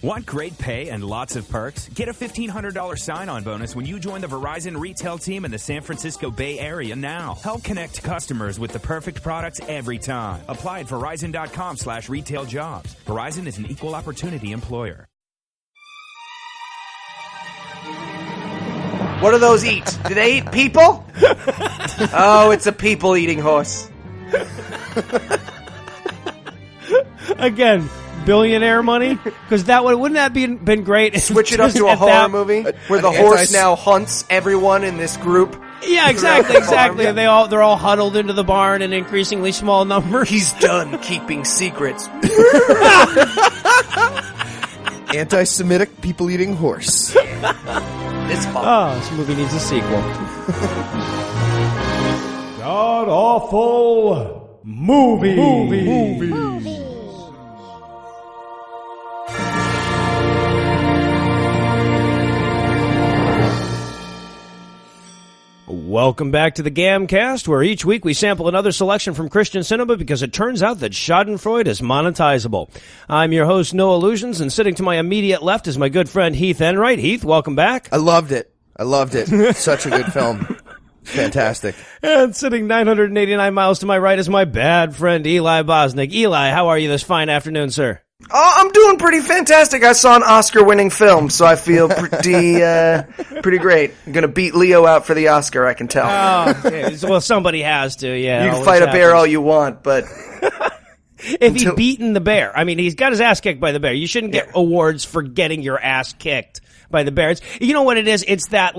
Want great pay and lots of perks? Get a $1,500 sign-on bonus when you join the Verizon retail team in the San Francisco Bay Area now. Help connect customers with the perfect products every time. Apply at Verizon.com/retail-jobs. Verizon is an equal opportunity employer. What do those eat? Do they eat people? Oh, it's a people-eating horse. Again, billionaire money? Because wouldn't that been great? Switch it up to a horror movie where the horse now hunts everyone in this group. Yeah, exactly. They're all huddled into the barn in increasingly small numbers. He's done keeping secrets. Anti-Semitic people-eating horse. It's fun. Oh, this movie needs a sequel. God-awful movies. Welcome back to the GAMcast, where each week we sample another selection from Christian cinema because it turns out that Schadenfreude is monetizable. I'm your host, Noah Lugeons, and sitting to my immediate left is my good friend Heath Enwright. Heath, welcome back. I loved it. Such a good film. Fantastic. And sitting 989 miles to my right is my bad friend Eli Bosnick. Eli, how are you this fine afternoon, sir? Oh, I'm doing pretty fantastic. I saw an Oscar-winning film, so I feel pretty great. I'm gonna beat Leo out for the Oscar, I can tell. Oh, okay. Well, somebody has to, yeah. You can fight a bear all you want, but... If he'd beaten the bear. I mean, he's got his ass kicked by the bear. You shouldn't get awards for getting your ass kicked by the bear. You know what it is? It's that,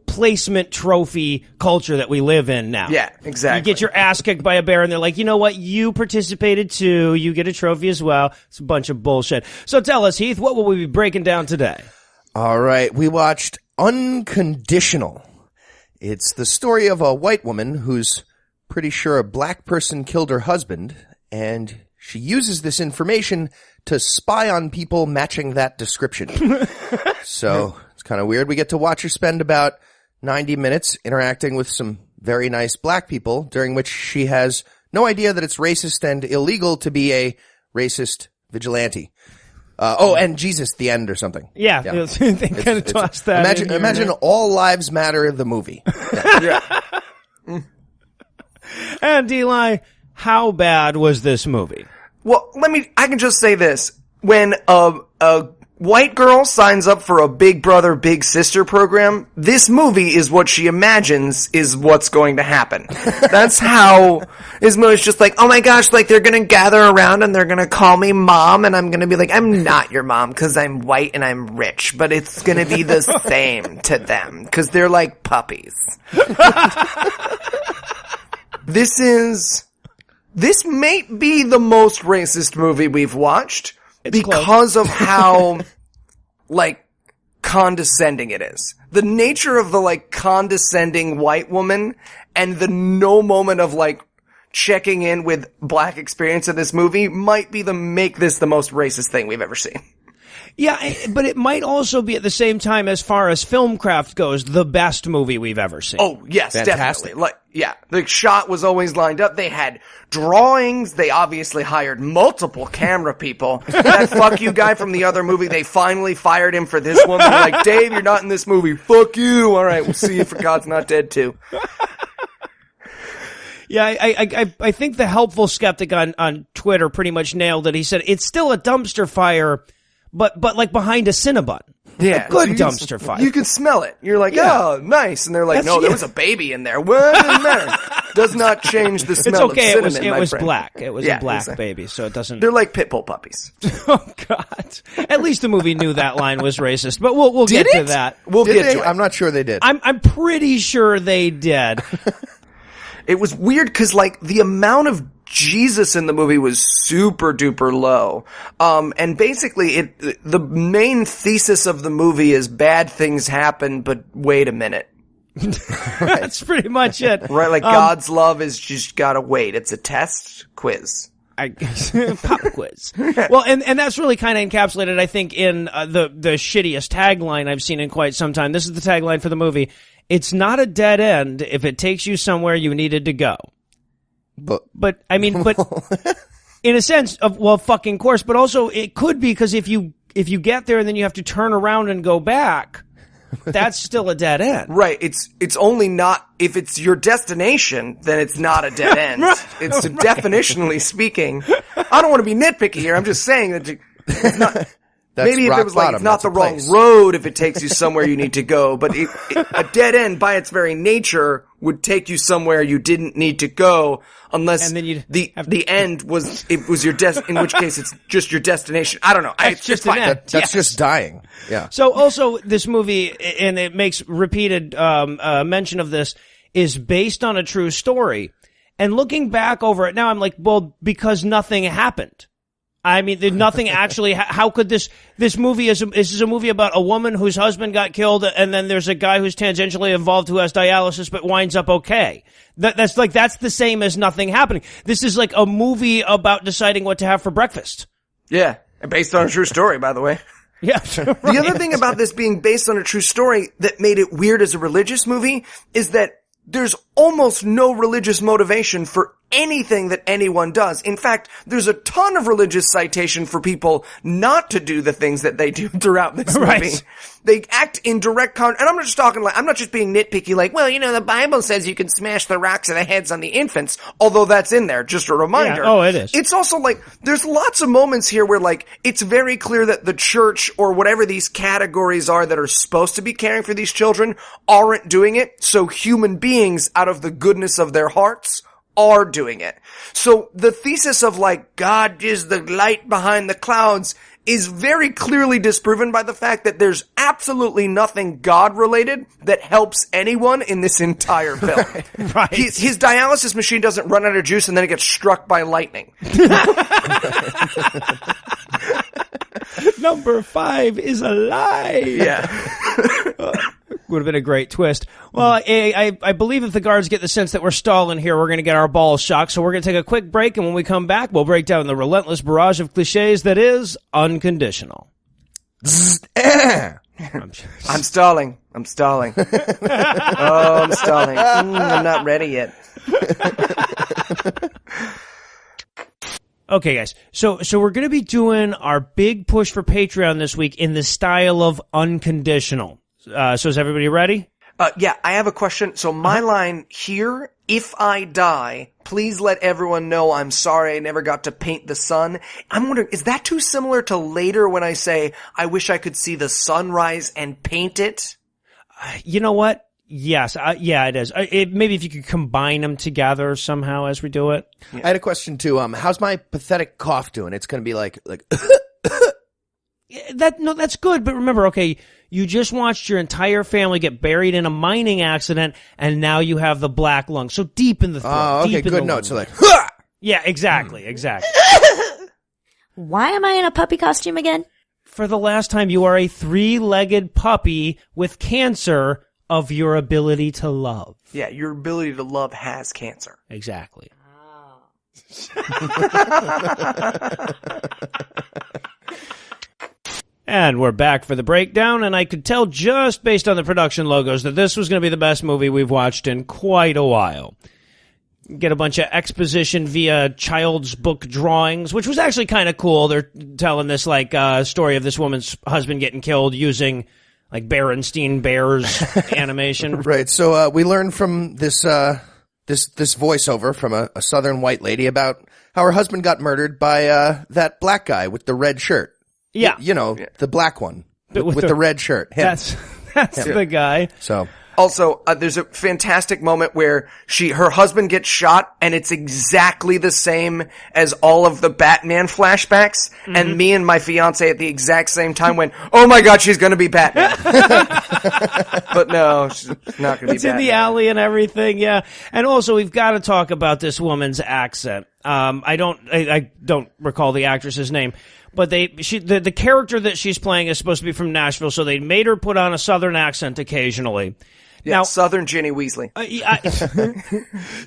placement trophy culture that we live in now. Yeah, exactly. You get your ass kicked by a bear, and they're like, you know what? You participated too. You get a trophy as well. It's a bunch of bullshit. So tell us, Heath, what will we be breaking down today? All right. We watched Unconditional. It's the story of a white woman who's pretty sure a black person killed her husband, and she uses this information to spy on people matching that description. So it's kind of weird. We get to watch her spend about 90 minutes interacting with some very nice black people, during which she has no idea that it's racist and illegal to be a racist vigilante. And Jesus, the end or something. Yeah. They kind of tossed that Imagine All Lives Matter, the movie. Yeah. And Eli, how bad was this movie? Well, I can just say this. When a white girl signs up for a Big Brother, Big Sister program, this movie is what she imagines is what's going to happen. That's how this movie's just like, oh my gosh, they're gonna gather around and they're gonna call me mom, and I'm gonna be like, I'm not your mom because I'm white and I'm rich, but it's gonna be the same to them because they're like puppies. This may be the most racist movie we've watched because of how, condescending it is. The nature of the, condescending white woman and the no moment of, checking in with black experience in this movie might be make this the most racist thing we've ever seen. Yeah, but it might also be at the same time, as far as filmcraft goes, the best movie we've ever seen. Oh, yes, fantastic. Definitely. The shot was always lined up. They had drawings. They obviously hired multiple camera people. That fuck you guy from the other movie, they finally fired him for this one. They're like, Dave, you're not in this movie. Fuck you. All right, we'll see you for God's Not Dead 2. Yeah, I think the helpful skeptic on Twitter pretty much nailed it. He said, it's still a dumpster fire, but behind a Cinnabon. Yeah. A good dumpster fire. You can smell it. You're like, oh, nice. And they're like, there was a baby in there. Well, it doesn't matter. Does not change the smell it's okay. of cinnamon, It was friend. black. It was a black baby, so it doesn't... They're like pit bull puppies. Oh, God. At least the movie knew that line was racist, but we'll get to that. We'll get to it. I'm not sure they did. I'm pretty sure they did. It was weird because, the amount of Jesus in the movie was super duper low. And basically the main thesis of the movie is bad things happen, but wait a minute. That's pretty much it. Right, God's love is just gotta wait. It's a test quiz. Pop quiz. Well, and that's really kind of encapsulated, I think, in the shittiest tagline I've seen in quite some time. This is the tagline for the movie. It's not a dead end if it takes you somewhere you needed to go. But in a sense of, fucking course, but also it could be because if you if you get there and then you have to turn around and go back, that's still a dead end. Right. It's only not, if it's your destination, then it's not a dead end. It's definitionally speaking. I don't want to be nitpicky here. I'm just saying that it's not. Maybe if it was like, it's not the wrong road if it takes you somewhere you need to go, but a dead end by its very nature would take you somewhere you didn't need to go unless the end was, it was your in which case it's just your destination. I don't know. It's just fine. That's just dying. Yeah. So also this movie, and it makes repeated mention of this, is based on a true story. And looking back over it now, I'm like, well, because nothing happened. I mean, nothing actually. How could this movie is a movie about a woman whose husband got killed, and then there's a guy who's tangentially involved who has dialysis but winds up okay. That's the same as nothing happening. This is like a movie about deciding what to have for breakfast. Yeah, and based on a true story, by the way. Yeah. Right. The other thing about this being based on a true story that made it weird as a religious movie is that there's almost no religious motivation for anything that anyone does. In fact, there's a ton of religious citation for people not to do the things that they do throughout this movie. Right. They act in direct and I'm not just talking like, I'm not just being nitpicky like, well, the Bible says you can smash the rocks of the heads on the infants, although that's in there, just a reminder. Yeah. Oh, it is. It's also like, there's lots of moments here where like, it's very clear that the church or whatever these categories are that are supposed to be caring for these children aren't doing it, so human beings out of the goodness of their hearts are doing it. So the thesis of like, God is the light behind the clouds is very clearly disproven by the fact that there's absolutely nothing God-related that helps anyone in this entire film. Right. His dialysis machine doesn't run out of juice and then it gets struck by lightning. Number 5 is alive. Yeah. Would have been a great twist. Well, I believe if the guards get the sense that we're stalling here, we're going to get our balls shocked. So we're going to take a quick break, and when we come back, we'll break down the relentless barrage of cliches that is Unconditional. I'm stalling. Oh, I'm stalling. I'm not ready yet. Okay, guys. So we're going to be doing our big push for Patreon this week in the style of Unconditional. So is everybody ready? Yeah, I have a question. So my line here, if I die, please let everyone know I'm sorry I never got to paint the sun. I'm wondering, is that too similar to later when I say, I wish I could see the sunrise and paint it? You know what? Yes. Yeah, it is. Maybe if you could combine them together somehow as we do it. Yeah. I had a question too. How's my pathetic cough doing? It's going to be like that's good. But remember, okay, you just watched your entire family get buried in a mining accident, and now you have the black lung. So deep in the throat. Oh, okay, deep in good the note. So lung. like, yeah, exactly. Why am I in a puppy costume again? For the last time, you are a 3-legged puppy with cancer of your ability to love. Yeah, your ability to love has cancer. Exactly. And we're back for the breakdown, and I could tell just based on the production logos that this was going to be the best movie we've watched in quite a while. Get a bunch of exposition via child's book drawings, which was actually kind of cool. They're telling this like story of this woman's husband getting killed using like Berenstein Bears animation. Right. So we learned from this voiceover from a southern white lady about how her husband got murdered by that black guy with the red shirt. Yeah. The black one with the red shirt. Him. That's the guy. So also, there's a fantastic moment where her husband gets shot, and it's exactly the same as all of the Batman flashbacks. Mm-hmm. And me and my fiance at the exact same time went, "Oh my God, she's going to be Batman!" But no, she's not going to be Batman. It's in the alley and everything, yeah. And also, we've got to talk about this woman's accent. I don't recall the actress's name. But the character that she's playing is supposed to be from Nashville, so they made her put on a southern accent occasionally. Yeah, now, Southern Ginny Weasley.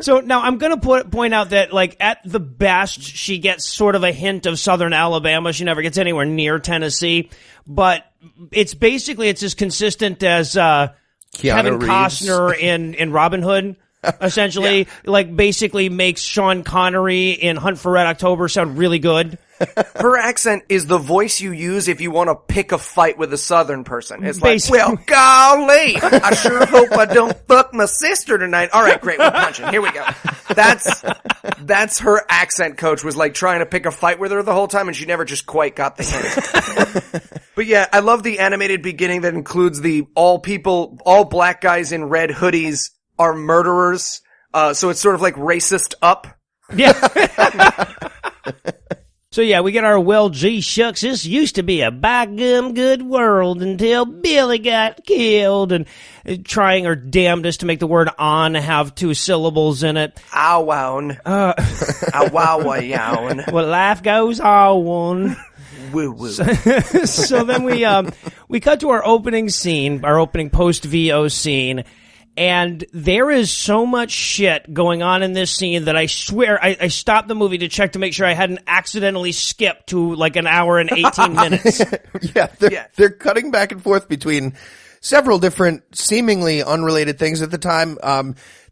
So now I'm going to point out that, like, at the best, she gets sort of a hint of Southern Alabama. She never gets anywhere near Tennessee. But it's as consistent as Kevin Reeves. Costner in Robin Hood. Essentially, like, basically makes Sean Connery in Hunt for Red October sound really good. Her accent is the voice you use if you want to pick a fight with a Southern person. It's Basically. like, well, golly, I sure hope I don't fuck my sister tonight. All right, great, we're punching. Here we go. That's her accent coach was like trying to pick a fight with her the whole time, and she never just quite got the hint. But yeah, I love the animated beginning that includes all black guys in red hoodies are murderers. So it's sort of like racist Up. Yeah. So yeah, we get our, well, gee shucks, this used to be a by gum good world until Billy got killed, and trying her damnedest to make the word on have 2 syllables in it. Owown. Owowowown. Well, life goes on. Woo woo. So then we cut to our opening scene, our opening post-VO scene, and there is so much shit going on in this scene that I swear I stopped the movie to check to make sure I hadn't accidentally skipped to like an hour and 18 minutes. They're cutting back and forth between several different seemingly unrelated things at the time.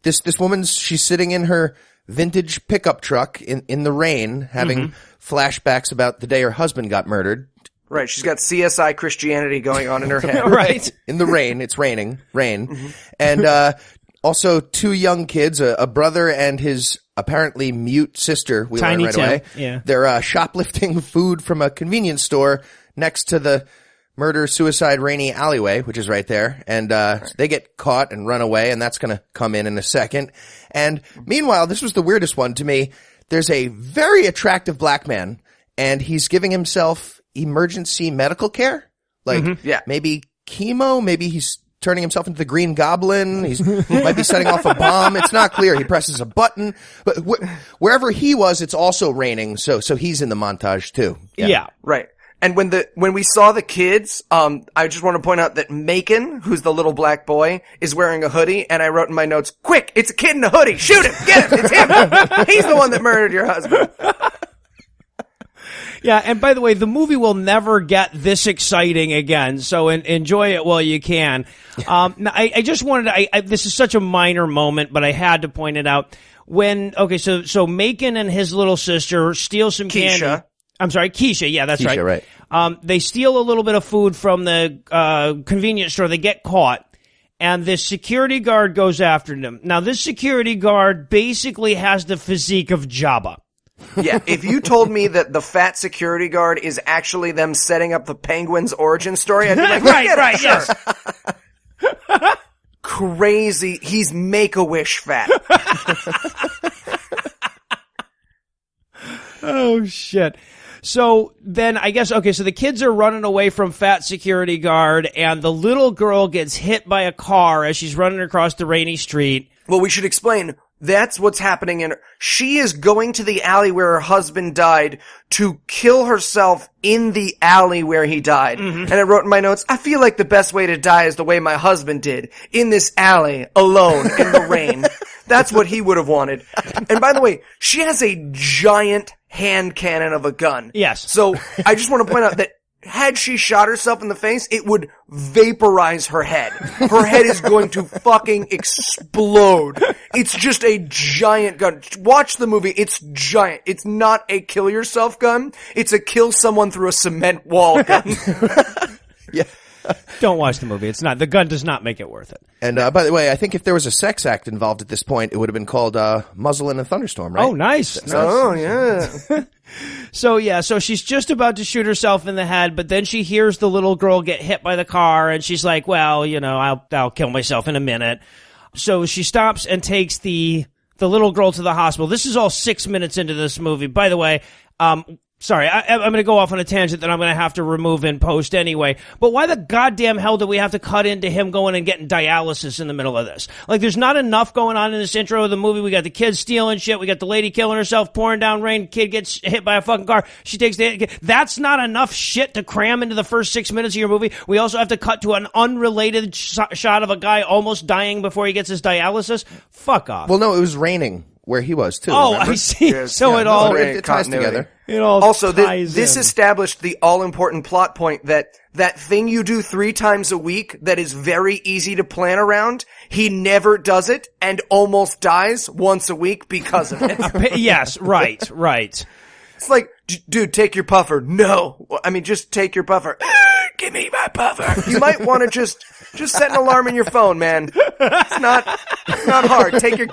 This woman's, she's sitting in her vintage pickup truck in the rain, having flashbacks about the day her husband got murdered. Right, she's got CSI Christianity going on in her head. Right. In the rain, it's raining, rain. And also 2 young kids, a brother and his apparently mute sister, we learn right away. Yeah. They're shoplifting food from a convenience store next to the murder-suicide rainy alleyway, which is right there. And they get caught and run away, and that's going to come in a second. And meanwhile, this was the weirdest one to me. There's a very attractive black man, and he's giving himself emergency medical care, like maybe chemo, maybe he's turning himself into the Green Goblin, he might be setting off a bomb. It's not clear. He presses a button, but wherever he was, it's also raining, so he's in the montage too. Yeah. Right. And when we saw the kids, I just want to point out that Macon, who's the little black boy, is wearing a hoodie, and I wrote in my notes, quick, it's a kid in a hoodie, shoot him, get him, it's him, he's the one that murdered your husband. Yeah, and by the way, the movie will never get this exciting again, so enjoy it while you can. I just wanted to, this is such a minor moment, but I had to point it out. So Macon and his little sister steal some candy. I'm sorry, Keisha, yeah, that's Keisha, right. They steal a little bit of food from the convenience store, they get caught, and this security guard goes after them. Now, this security guard basically has the physique of Jabba. Yeah, if you told me that the fat security guard is actually them setting up the Penguin's origin story, I'd be like, right, yes. Crazy. He's Make-A-Wish fat. Oh, shit. So then I guess, okay, so the kids are running away from fat security guard, and the little girl gets hit by a car as she's running across the rainy street. Well, we should explain. That's what's happening she is going to the alley where her husband died to kill herself in the alley where he died. And I wrote in my notes, I feel like the best way to die is the way my husband did. In this alley, alone, in the rain. That's what he would have wanted. And by the way, she has a giant hand cannon of a gun. Yes. So I just want to point out that had she shot herself in the face, it would vaporize her head. Her head is going to fucking explode. It's just a giant gun. Watch the movie. It's giant. It's not a kill yourself gun. It's a kill someone through a cement wall gun. Yeah. Don't watch the movie. It's not. The gun does not make it worth it. And by the way, I think if there was a sex act involved at this point, it would have been called Muzzle in a Thunderstorm, right? Oh, nice. Oh, yeah. So she's just about to shoot herself in the head, but then she hears the little girl get hit by the car, and she's like, well, I'll kill myself in a minute. So she stops and takes the little girl to the hospital. This is all 6 minutes into this movie. By the way, sorry, I'm going to go off on a tangent that I'm going to have to remove in post anyway. But why the goddamn hell do we have to cut into him going and getting dialysis in the middle of this? Like, there's not enough going on in this intro of the movie. We got the kids stealing shit. We got the lady killing herself, pouring down rain. Kid gets hit by a fucking car. She takes that's not enough shit to cram into the first 6 minutes of your movie. We also have to cut to an unrelated shot of a guy almost dying before he gets his dialysis. Fuck off. Well, no, it was raining where he was too. Oh, remember? I see. Yes, So yeah, it all it ties together. It all Also, ties this in. established the all-important plot point that thing you do 3 times a week that is very easy to plan around, he never does it and almost dies once a week because of it. Yes, right. It's like, dude, take your puffer. No. I mean, just take your puffer. Give me my puffer. You might want to just set an alarm in your phone, man. It's not hard. Take your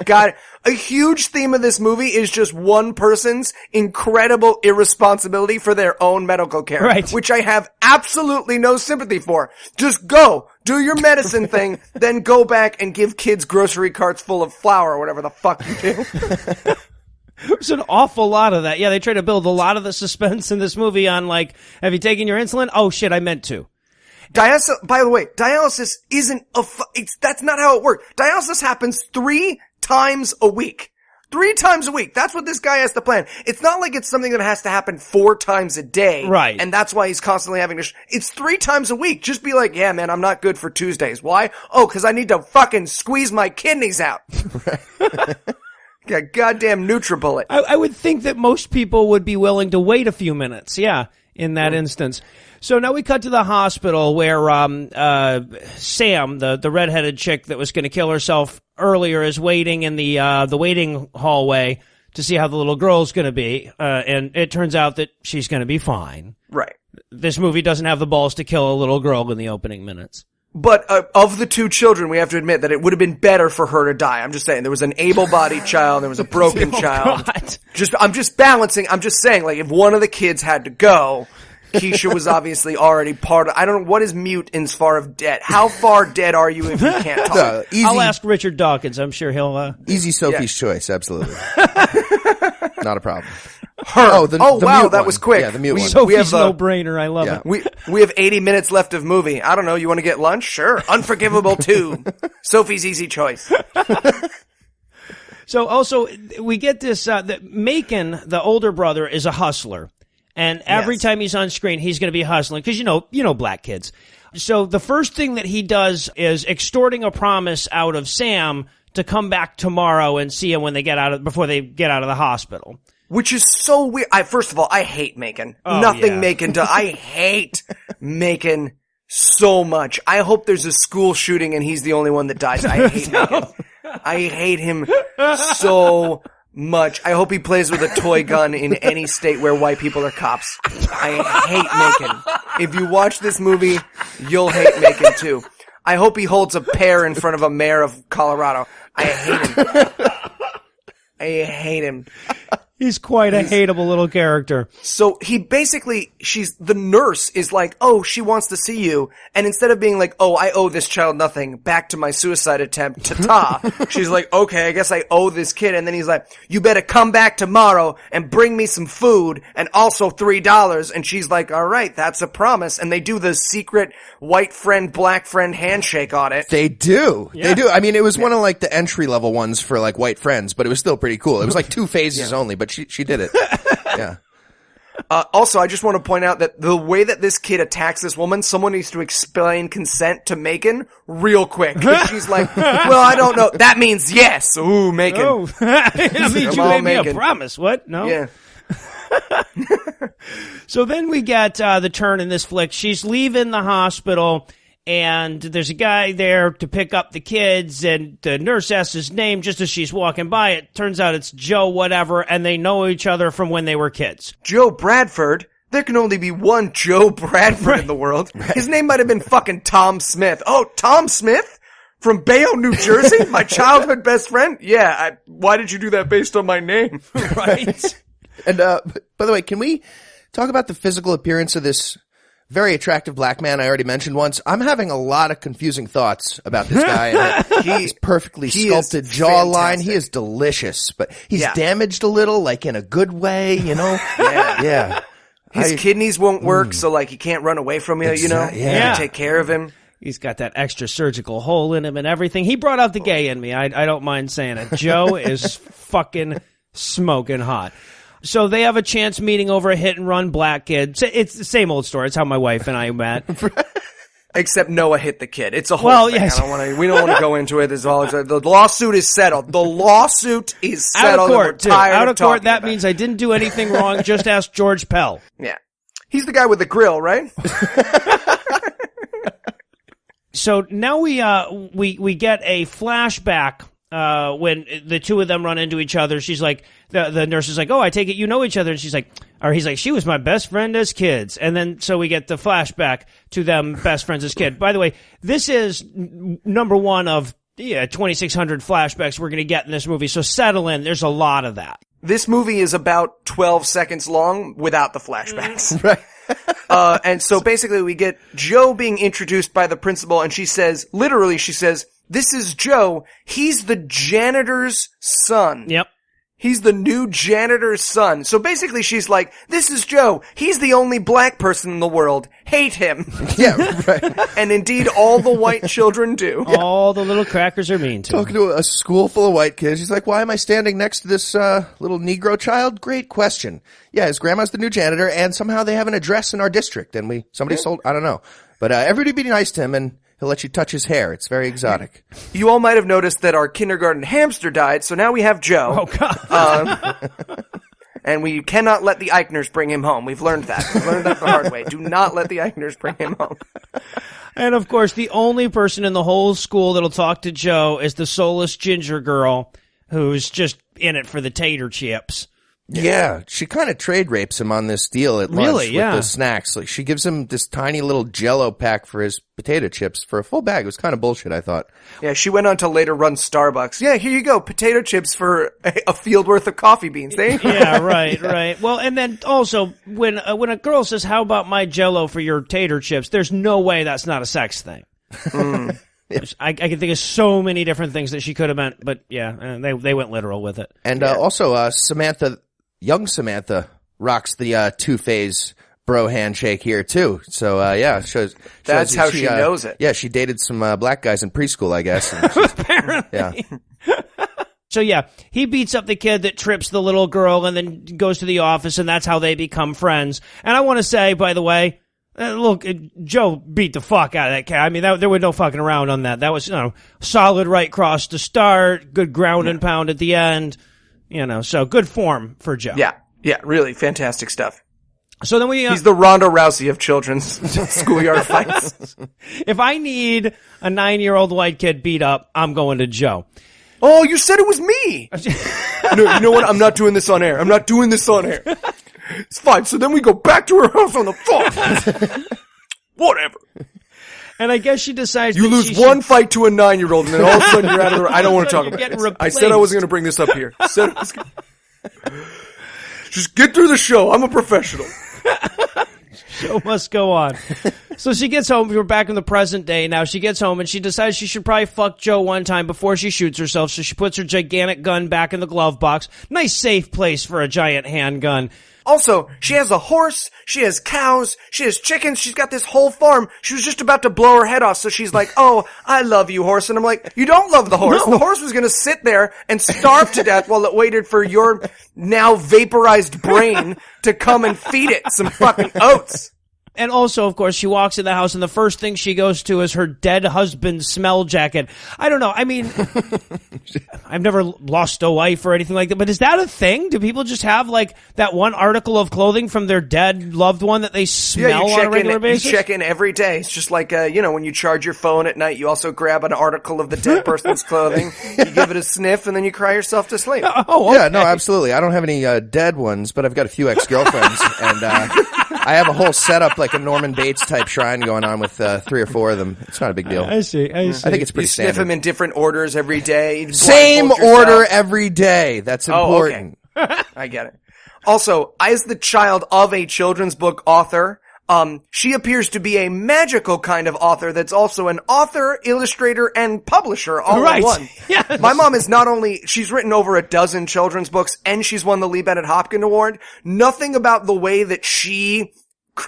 A huge theme of this movie is just one person's incredible irresponsibility for their own medical care. Right. Which I have absolutely no sympathy for. Just go. Do your medicine thing, then go back and give kids grocery carts full of flour or whatever the fuck you do. There's an awful lot of that. Yeah, they try to build a lot of the suspense in this movie on, like, have you taken your insulin? Oh, shit, I meant to. By the way, dialysis isn't that's not how it works. Dialysis happens 3 times a week. 3 times a week. That's what this guy has to plan. It's not like it's something that has to happen 4 times a day. Right. And that's why he's constantly having to it's 3 times a week. Just be like, yeah, man, I'm not good for Tuesdays. Why? Oh, cause I need to fucking squeeze my kidneys out. Got goddamn NutriBullet. I would think that most people would be willing to wait a few minutes, yeah, in that instance. So now we cut to the hospital where Sam, the redheaded chick that was going to kill herself earlier, is waiting in the waiting hallway to see how the little girl's going to be, and it turns out that she's going to be fine. Right. This movie doesn't have the balls to kill a little girl in the opening minutes. But of the 2 children, we have to admit that it would have been better for her to die. I'm just saying, there was an able-bodied child, there was a broken child. God. I'm just balancing. I'm just saying, like, if one of the kids had to go, Keisha was obviously already part of. I don't know, what is mute as far of dead? How far dead are you if you can't talk? Easy, I'll ask Richard Dawkins. I'm sure he'll. Easy Sophie's choice, absolutely. Not a problem. Her. The wow, mute that one. was quick. Yeah, the mute one. Sophie's no-brainer. I love it. We have 80 minutes left of movie. I don't know. You want to get lunch? Sure. Unforgivable 2. Sophie's easy choice. So also we get this that Macon, the older brother, is a hustler, and every time he's on screen, he's going to be hustling because you know black kids. So the first thing that he does is extorting a promise out of Sam to come back tomorrow and see him when they before they get out of the hospital. Which is so weird. First of all, I hate Macon. Nothing Macon does. I hate Macon so much. I hope there's a school shooting and he's the only one that dies. I hate Macon. I hate him so much. I hope he plays with a toy gun in any state where white people are cops. I hate Macon. If you watch this movie, you'll hate Macon too. I hope he holds a pear in front of a mayor of Colorado. I hate him. I hate him. He's quite a hateable little character. So he basically, the nurse is like, oh, she wants to see you. And instead of being like, oh, I owe this child nothing, back to my suicide attempt, ta-ta. She's like, okay, I guess I owe this kid. And then he's like, you better come back tomorrow and bring me some food and also $3. And she's like, all right, that's a promise. And they do the secret white friend, black friend handshake on it. They do. Yeah. They do. I mean, it was one of like the entry level ones for like white friends, but it was still pretty cool. It was like 2 phases only, but she did it. Yeah. Also, I just want to point out that the way that this kid attacks this woman, someone needs to explain consent to Macon real quick. She's like, well, I don't know. That means yes. Ooh, Macon. Oh. That means you made me a promise. What? No? Yeah. So then we get the turn in this flick. She's leaving the hospital, and there's a guy there to pick up the kids, and the nurse asks his name just as she's walking by. It turns out it's Joe whatever, and they know each other from when they were kids. Joe Bradford? There can only be one Joe Bradford in the world. Right. His name might have been fucking Tom Smith. Oh, Tom Smith? From Bayonne, New Jersey? My childhood best friend? Yeah, why did you do that based on my name? Right. And, by the way, can we talk about the physical appearance of this very attractive black man I already mentioned once? I'm having a lot of confusing thoughts about this guy. He's perfectly sculpted jawline. He is delicious, but he's damaged a little, like in a good way, you know? Yeah. His kidneys won't work, so like he can't run away from you, you know? Yeah. You have to take care of him. He's got that extra surgical hole in him and everything. He brought out the gay in me. I don't mind saying it. Joe is fucking smoking hot. So they have a chance meeting over a hit-and-run black kid. It's the same old story. It's how my wife and I met. Except Noah hit the kid. It's a whole thing. Yes. We don't want to go into it. The lawsuit is settled. The lawsuit is settled. Out of court, too. Out of court, that about means I didn't do anything wrong. Just ask George Pell. Yeah. He's the guy with the grill, right? So now we get a flashback when the two of them run into each other, she's like, the nurse is like, oh, I take it you know each other. And she's like, or he's like, she was my best friend as kids. And then, so we get the flashback to them best friends as kids. By the way, this is number one of 2,600 flashbacks we're going to get in this movie. So settle in. There's a lot of that. This movie is about 12 seconds long without the flashbacks. Right. And so basically we get Joe being introduced by the principal, and she says, this is Joe. He's the janitor's son. Yep. He's the new janitor's son. So basically she's like, this is Joe. He's the only black person in the world. Hate him. Yeah, right. And indeed all the white children do. All the little crackers are mean to him. Talking to a school full of white kids, he's like, why am I standing next to this little Negro child? Great question. Yeah, his grandma's the new janitor, and somehow they have an address in our district, and somebody sold, I don't know. But everybody be nice to him, and he'll let you touch his hair. It's very exotic. You all might have noticed that our kindergarten hamster died, so now we have Joe. Oh, God. And we cannot let the Eichners bring him home. We've learned that. We've learned that the hard way. Do not let the Eichners bring him home. And, of course, the only person in the whole school that'll talk to Joe is the soulless ginger girl who's just in it for the tater chips. Yeah, she kind of trade rapes him on this deal at lunch with the snacks. Like, she gives him this tiny little Jell-O pack for his potato chips for a full bag. It was kind of bullshit, I thought. Yeah, she went on to later run Starbucks. Yeah, here you go, potato chips for a field worth of coffee beans. Yeah, right. Well, and then also when a girl says, "How about my Jell-O for your tater chips?" There's no way that's not a sex thing. I can think of so many different things that she could have meant, but yeah, they went literal with it. And also, young Samantha rocks the two-phase bro handshake here too. So shows that's how she knows it. Yeah, she dated some black guys in preschool, I guess. Apparently. Yeah. So yeah, he beats up the kid that trips the little girl and then goes to the office, and that's how they become friends. And I want to say, by the way, look, Joe beat the fuck out of that cat. I mean, there was no fucking around on that. That was, solid right cross to start, good ground and pound at the end. So good form for Joe. Yeah, really fantastic stuff. So then he's the Ronda Rousey of children's schoolyard fights. If I need a 9-year-old white kid beat up, I'm going to Joe. Oh, you said it was me. No, you know what? I'm not doing this on air. It's fine. So then we go back to her house on the phone. Whatever. And I guess she decides you lose one fight to a 9-year-old, and then all of a sudden you're out of the. I don't want to talk about this. I said I wasn't going to bring this up here. Just get through the show. I'm a professional. Show must go on. So she gets home. We're back in the present day now. She gets home and she decides she should probably fuck Joe one time before she shoots herself. So she puts her gigantic gun back in the glove box. Nice safe place for a giant handgun. Also, she has a horse, she has cows, she has chickens, she's got this whole farm. She was just about to blow her head off, so she's like, oh, I love you, horse. And I'm like, you don't love the horse. No. The horse was gonna sit there and starve to death while it waited for your now vaporized brain to come and feed it some fucking oats. And also, of course, she walks in the house and the first thing she goes to is her dead husband's smell jacket. I don't know. I mean, I've never lost a wife or anything like that, but is that a thing? Do people just have like that one article of clothing from their dead loved one that they smell on a regular basis? You check in every day. It's just like, when you charge your phone at night, you also grab an article of the dead person's clothing, you give it a sniff, and then you cry yourself to sleep. Oh, okay. Yeah, no, absolutely. I don't have any dead ones, but I've got a few ex-girlfriends, and I have a whole setup like a Norman Bates type shrine going on with 3 or 4 of them. It's not a big deal. I see. I think it's pretty standard. You sniff them in different orders every day. Same order every day. That's important. Oh, okay. I get it. Also, as the child of a children's book author, she appears to be a magical kind of author that's also an author, illustrator, and publisher all in one. Yes. My mom is she's written over a dozen children's books, and she's won the Lee Bennett Hopkins Award. Nothing about the way that she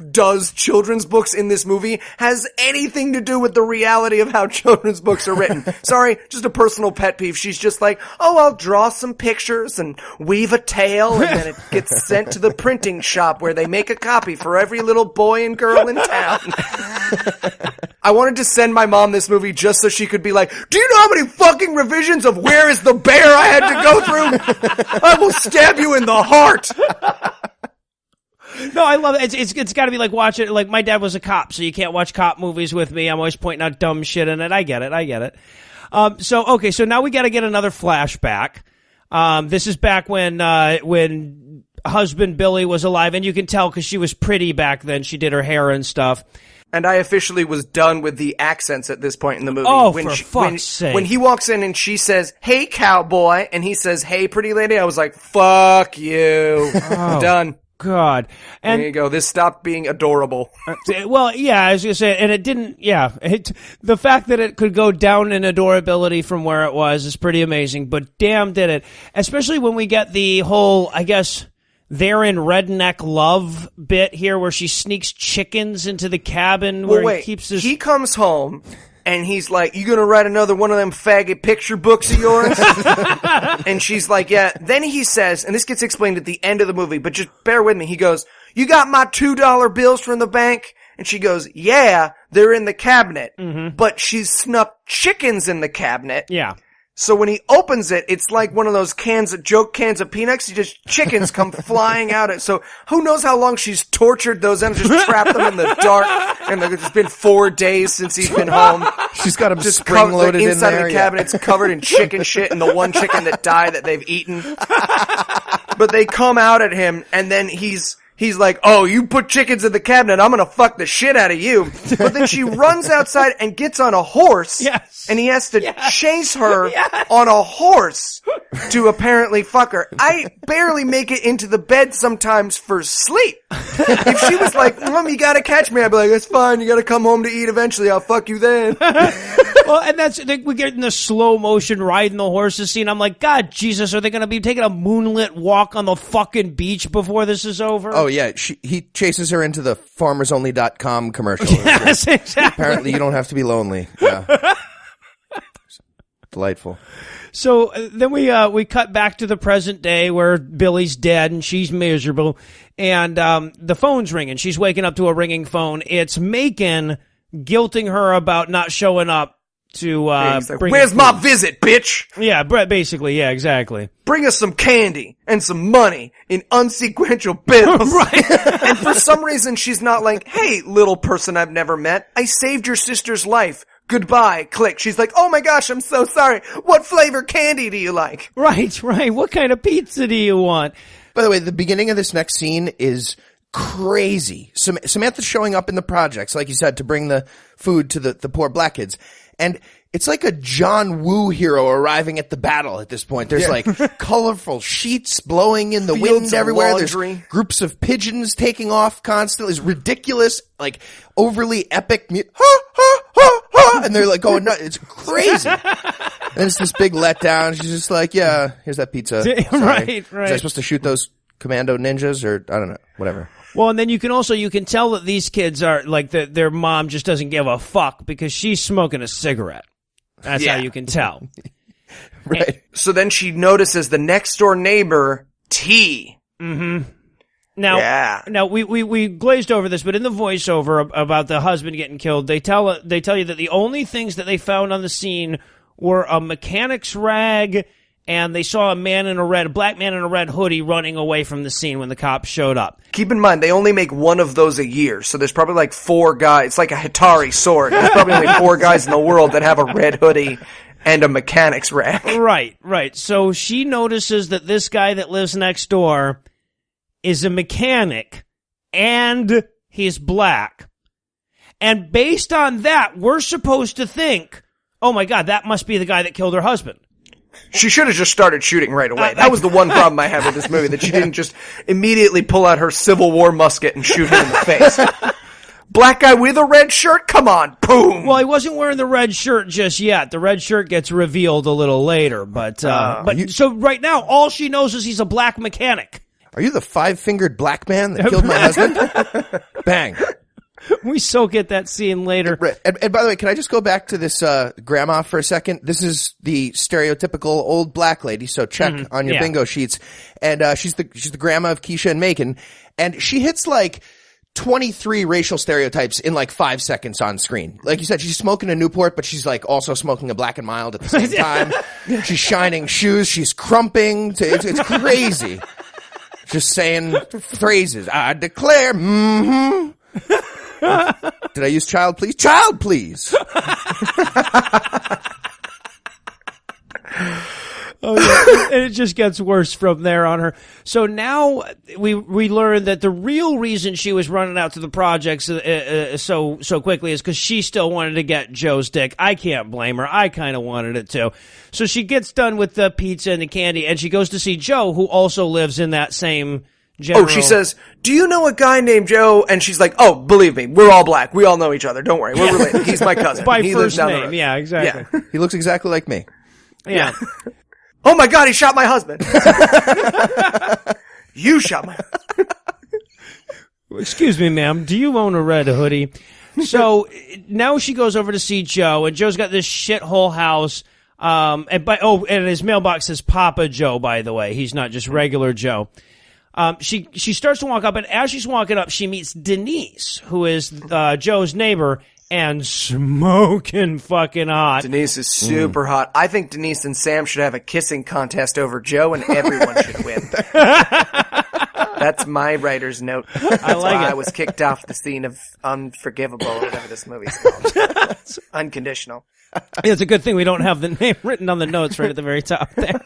does children's books in this movie has anything to do with the reality of how children's books are written. Sorry, just a personal pet peeve. She's just like, oh, I'll draw some pictures and weave a tale, and then it gets sent to the printing shop where they make a copy for every little boy and girl in town. I wanted to send my mom this movie just so she could be like, do you know how many fucking revisions of Where is the Bear I had to go through? I will stab you in the heart. No, I love it. It's got to be like watching. Like my dad was a cop, so you can't watch cop movies with me. I'm always pointing out dumb shit in it. I get it. So now we got to get another flashback. This is back when husband Billy was alive, and you can tell because she was pretty back then. She did her hair and stuff. And I officially was done with the accents at this point in the movie. Oh, for fuck's sake. When he walks in and she says, "Hey, cowboy," and he says, "Hey, pretty lady," I was like, fuck you. Done. God. And there you go. This stopped being adorable. Well, yeah, I was going to say, and it didn't, the fact that it could go down in adorability from where it was is pretty amazing, but damn did it. Especially when we get the whole, I guess, they're in redneck love bit here where she sneaks chickens into the cabin where he keeps his... He comes home and he's like, "You gonna write another one of them faggot picture books of yours?" And she's like, "Yeah." Then he says, and this gets explained at the end of the movie, but just bear with me. He goes, "You got my $2 bills from the bank?" And she goes, "Yeah, they're in the cabinet." Mm-hmm. But she's snuck chickens in the cabinet. Yeah. So when he opens it, it's like one of those cans of peanuts. Just chickens come flying out. So who knows how long she's tortured those and just trapped them in the dark. And it's been 4 days since he's been home. She's got them just spring-loaded in there. Inside of the cabinet's covered in chicken shit and the one chicken that died that they've eaten. But they come out at him and then he's like, "Oh, you put chickens in the cabinet, I'm gonna fuck the shit out of you." But then she runs outside and gets on a horse. Yes. And he has to chase her on a horse to apparently fuck her. I barely make it into the bed sometimes for sleep. If she was like, "Mom, you gotta catch me," I'd be like, "That's fine, you gotta come home to eat eventually, I'll fuck you then." Well, and we get in the slow motion riding the horses scene. I'm like, God, Jesus, are they going to be taking a moonlit walk on the fucking beach before this is over? Oh, yeah. He chases her into the farmersonly.com commercial. Yes, exactly. Apparently you don't have to be lonely. Yeah. Delightful. So then we cut back to the present day where Billy's dead and she's miserable. And the phone's ringing. She's waking up to a ringing phone. It's Macon guilting her about not showing up to bring "Where's my visit, bitch?" Yeah, basically, yeah, exactly. "Bring us some candy and some money in unsequential bills." Right. And for some reason she's not like, "Hey, little person I've never met, I saved your sister's life. Goodbye." Click. She's like, "Oh my gosh, I'm so sorry. What flavor candy do you like?" Right. What kind of pizza do you want? By the way, the beginning of this next scene is crazy. Samantha's showing up in the projects, like you said, to bring the food to the poor black kids. And it's like a John Woo hero arriving at the battle at this point. There's like colorful sheets blowing in the wind everywhere. Laundry. There's groups of pigeons taking off constantly. It's ridiculous, like overly epic and they're like going nuts. It's crazy. And it's this big letdown. She's just like, "Yeah, here's that pizza." Sorry. Right. Was I supposed to shoot those commando ninjas or I don't know, whatever. Well, and then you can tell that these kids are like their mom just doesn't give a fuck because she's smoking a cigarette. That's how you can tell. Right. So then she notices the next door neighbor, T. Mm-hmm. Now we glazed over this, but in the voiceover about the husband getting killed, they tell you that the only things that they found on the scene were a mechanic's rag, and they saw a black man in a red hoodie running away from the scene when the cops showed up. Keep in mind, they only make one of those a year, so there's probably like 4 guys. It's like a Hitari sword. There's probably only 4 guys in the world that have a red hoodie and a mechanic's rag. Right. So she notices that this guy that lives next door is a mechanic, and he's black. And based on that, we're supposed to think, oh my God, that must be the guy that killed her husband. She should have just started shooting right away. That was the one problem I had with this movie, that she didn't just immediately pull out her Civil War musket and shoot him in the face. Black guy with a red shirt? Come on, boom! Well, he wasn't wearing the red shirt just yet. The red shirt gets revealed a little later, so right now, all she knows is he's a black mechanic. Are you the 5-fingered black man that killed my husband? Bang. We so get that scene later. And by the way, can I just go back to this grandma for a second? This is the stereotypical old black lady, so check on your bingo sheets. And she's the grandma of Keisha and Macon, and she hits like 23 racial stereotypes in like 5 seconds on screen. Like you said, she's smoking a Newport, but she's like also smoking a Black and Mild at the same time. She's shining shoes. She's crumping. It's crazy. just saying phrases. I declare, Did I use child please? Child please. Oh, yeah. And it just gets worse from there on her. So now we learn that the real reason she was running out to the projects so quickly is because she still wanted to get Joe's dick. I can't blame her. I kind of wanted it too. So she gets done with the pizza and the candy, and she goes to see Joe, who also lives in that same general... Oh, she says, do you know a guy named Joe? And she's like, oh, believe me, we're all black. We all know each other. Don't worry. We're related. He's my cousin. By he first lives down the name. road. Yeah, exactly. Yeah. He looks exactly like me. Yeah. Oh my God, he shot my husband. You shot my husband. Excuse me, ma'am. Do you own a red hoodie? So now she goes over to see Joe, and Joe's got this shithole house. And his mailbox says Papa Joe, by the way. He's not just regular Joe. She starts to walk up, and as she's walking up, she meets Denise, who is Joe's neighbor, and smoking fucking hot. Denise is super hot. I think Denise and Sam should have a kissing contest over Joe, and everyone should win. That's my writer's note. That's I like why it. I was kicked off the scene of Unforgivable, or whatever this movie's called. Unconditional. It's a good thing we don't have the name written on the notes right at the very top there.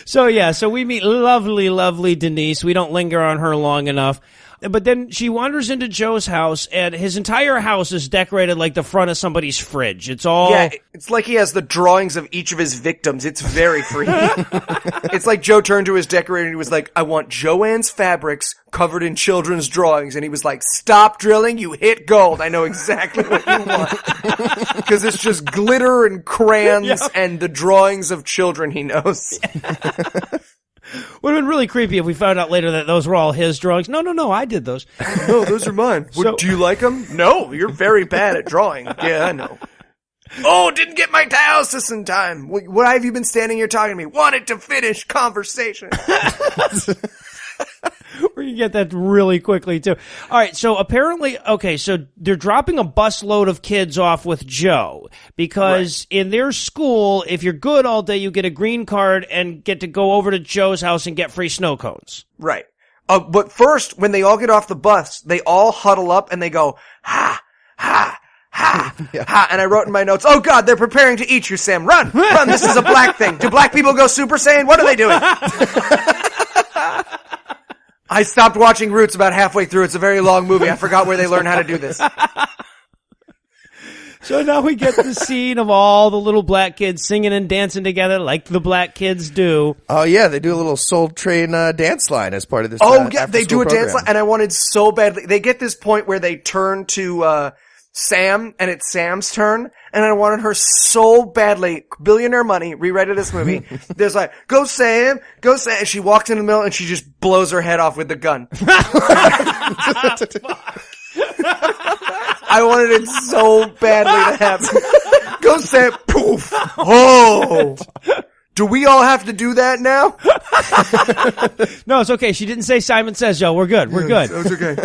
So we meet lovely, lovely Denise. We don't linger on her long enough. But then she wanders into Joe's house, and his entire house is decorated like the front of somebody's fridge. It's all... Yeah, it's like he has the drawings of each of his victims. It's very freaky. It's like Joe turned to his decorator and he was like, I want Joanne's fabrics covered in children's drawings. And he was like, stop drilling, you hit gold. I know exactly what you want. Because it's just glitter and crayons and the drawings of children he knows. Would have been really creepy if we found out later that those were all his drawings. No, I did those. No, those are mine. Do you like them? No, you're very bad at drawing. Yeah, I know. Oh, didn't get my dialysis in time. What have you been standing here talking to me? Wanted to finish conversation. We're going to get that really quickly, too. All right, so apparently, so they're dropping a busload of kids off with Joe because in their school, if you're good all day, you get a green card and get to go over to Joe's house and get free snow cones. Right. But first, when they all get off the bus, they all huddle up and they go, ha, ha, ha, ha. And I wrote in my notes, oh God, they're preparing to eat you, Sam. Run, run, this is a black thing. Do black people go Super Saiyan? What are they doing? I stopped watching Roots about halfway through. It's a very long movie. I forgot where they learned how to do this. So now we get the scene of all the little black kids singing and dancing together like the black kids do. Oh, yeah, they do a little Soul Train dance line as part of this. Oh, yeah, they do a program. dance line, and I wanted so badly. They get this point where they turn to Sam, and it's Sam's turn, and I wanted her so badly. Billionaire money, rewrite of this movie. There's like, go Sam, go Sam. And she walks in the middle, and she just blows her head off with the gun. I wanted it so badly to happen. Go Sam, poof. Oh. Do we all have to do that now? No, it's okay. She didn't say Simon Says, Joe. We're good. We're good. It's okay.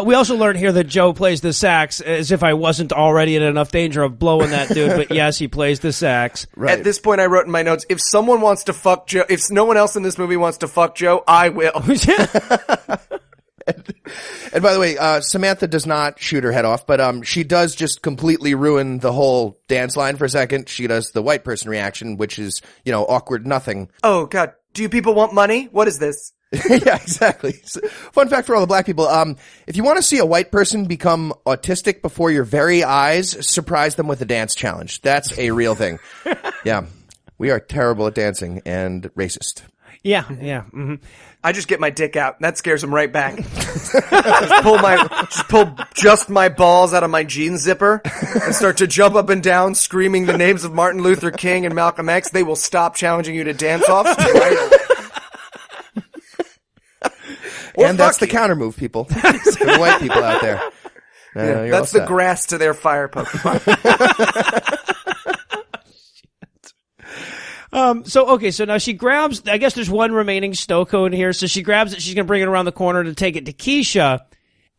We also learned here that Joe plays the sax, as if I wasn't already in enough danger of blowing that dude, but yes, he plays the sax. Right. At this point, I wrote in my notes, if someone wants to fuck Joe, if no one else in this movie wants to fuck Joe, I will. And by the way, Samantha does not shoot her head off, but she does just completely ruin the whole dance line for a second. She does the white person reaction, which is, awkward nothing. Oh, God. Do you people want money? What is this? Yeah, exactly. Fun fact for all the black people. If you want to see a white person become autistic before your very eyes, surprise them with a dance challenge. That's a real thing. Yeah. We are terrible at dancing and racist. Yeah. Mm-hmm. I just get my dick out. That scares them right back. just pull my balls out of my jean zipper and start to jump up and down screaming the names of Martin Luther King and Malcolm X. They will stop challenging you to dance off right away. And that's the counter move, people. For the white people out there. That's the grass to their fire Pokemon. So now she grabs, I guess there's one remaining snow cone here, so she grabs it, she's going to bring it around the corner to take it to Keisha,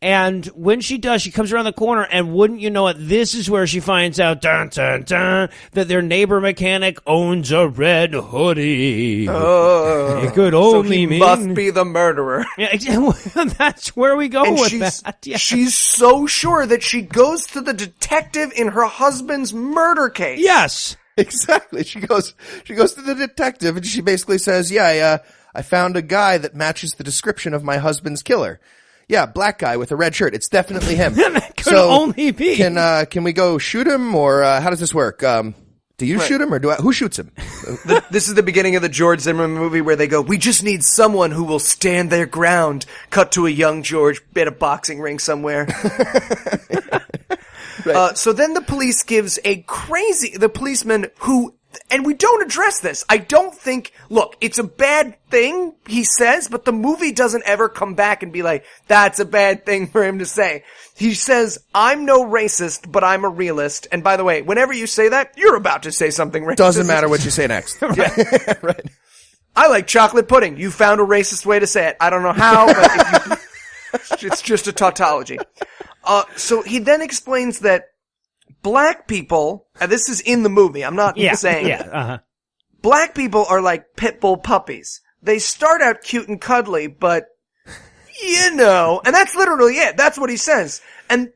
And when she does, she comes around the corner, and wouldn't you know it, this is where she finds out, dun, dun, dun, that their neighbor mechanic owns a red hoodie. Oh, it could so only he mean must be the murderer. Yeah, that's where we go And with that. Yeah. she's so sure that she goes to the detective in her husband's murder case. Yes. Exactly. She goes to the detective and she basically says, yeah, I found a guy that matches the description of my husband's killer. Yeah, black guy with a red shirt. It's definitely him. That could only be. Can we go shoot him, or how does this work? Do you shoot him, or who shoots him? This is the beginning of the George Zimmerman movie where they go, we just need someone who will stand their ground. Cut to a young George at a boxing ring somewhere. Right. So then the police gives the policeman who, and we don't address this. I don't think, look, it's a bad thing, he says, but the movie doesn't ever come back and be like, that's a bad thing for him to say. He says, I'm no racist, but I'm a realist. And by the way, whenever you say that, you're about to say something racist. Doesn't matter what you say next. Right. Right. I like chocolate pudding. You found a racist way to say it. I don't know how, but it's just a tautology. So he then explains that black people, and this is in the movie, I'm not saying black people are like pit bull puppies. They start out cute and cuddly, but and that's literally it. That's what he says. And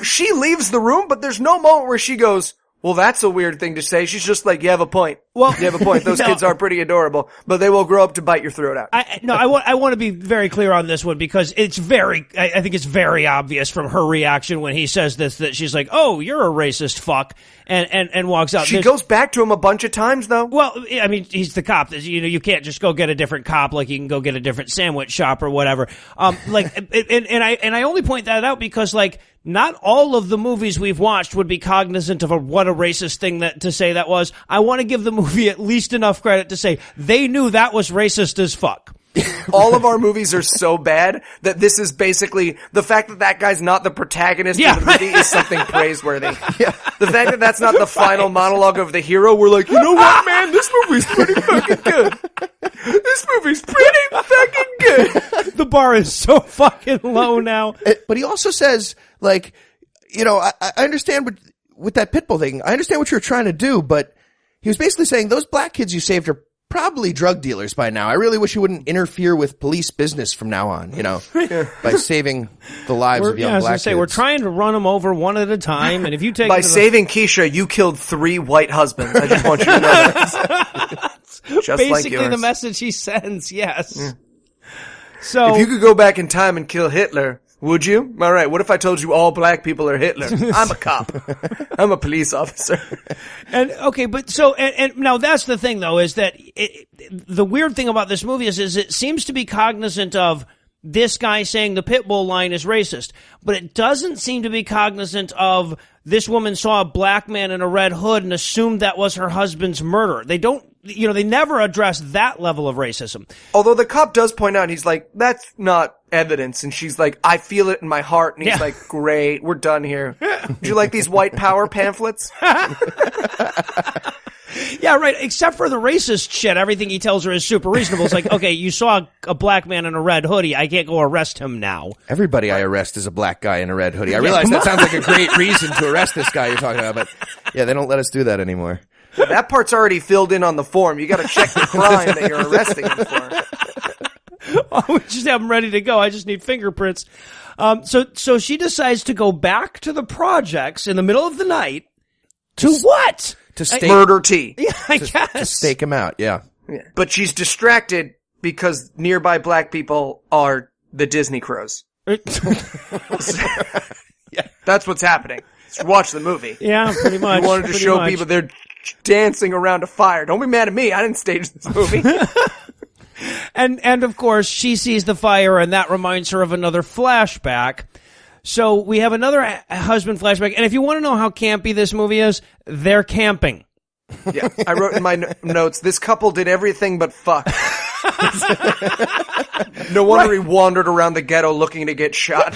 she leaves the room, but there's no moment where she goes, well, that's a weird thing to say. She's just like, you have a point. Well, you have a point. Those kids are pretty adorable, but they will grow up to bite your throat out. I want to be very clear on this one because I think it's very obvious from her reaction when he says this that she's like, oh, you're a racist fuck, and walks out. She goes back to him a bunch of times though. Well, I mean, he's the cop. You can't just go get a different cop like you can go get a different sandwich shop or whatever. And I only point that out because like, not all of the movies we've watched would be cognizant of what a racist thing to say that was. I want to give the movie at least enough credit to say they knew that was racist as fuck. All of our movies are so bad that this is basically the fact that guy's not the protagonist of the movie is something praiseworthy. Yeah. The fact that that's not the final monologue of the hero, we're like, you know what, man, this movie's pretty fucking good. This movie's pretty fucking good. The bar is so fucking low now. But he also says, like, I understand with that Pitbull thing, I understand what you're trying to do, but he was basically saying those black kids you saved are probably drug dealers by now. I really wish you wouldn't interfere with police business from now on, by saving the lives of young black kids. We're trying to run them over one at a time, and if you take by saving Keisha, you killed 3 white husbands. I just want you to know that. Just basically like yours. The message he sends, yes. Yeah. So if you could go back in time and kill Hitler, would you? All right, what if I told you all black people are Hitler? I'm a cop. I'm a police officer. And okay, but so and now that's the thing though, is that the weird thing about this movie is it seems to be cognizant of this guy saying the Pitbull line is racist, but it doesn't seem to be cognizant of this woman saw a black man in a red hood and assumed that was her husband's murderer. They don't, they never address that level of racism. Although the cop does point out, he's like, that's not evidence. And she's like, I feel it in my heart. And he's like, great, we're done here. Would you like these white power pamphlets? Yeah, right. Except for the racist shit, everything he tells her is super reasonable. It's like, okay, you saw a black man in a red hoodie. I can't go arrest him now. Everybody I arrest is a black guy in a red hoodie. I realize that sounds like a great reason to arrest this guy you're talking about, but yeah, they don't let us do that anymore. That part's already filled in on the form. You got to check the crime that you're arresting him for. Oh, we just have them ready to go. I just need fingerprints. So she decides to go back to the projects in the middle of the night. To what? To stake murder T. Yeah, I guess. To stake him out, yeah. But she's distracted because nearby black people are the Disney crows. Yeah. That's what's happening. Just watch the movie. Yeah, pretty much. You wanted to show people they're dancing around a fire. Don't be mad at me. I didn't stage this movie. And of course, she sees the fire, and that reminds her of another flashback. So we have another husband flashback, and if you want to know how campy this movie is, they're camping. Yeah, I wrote in my notes, this couple did everything but fuck. No wonder he wandered around the ghetto looking to get shot.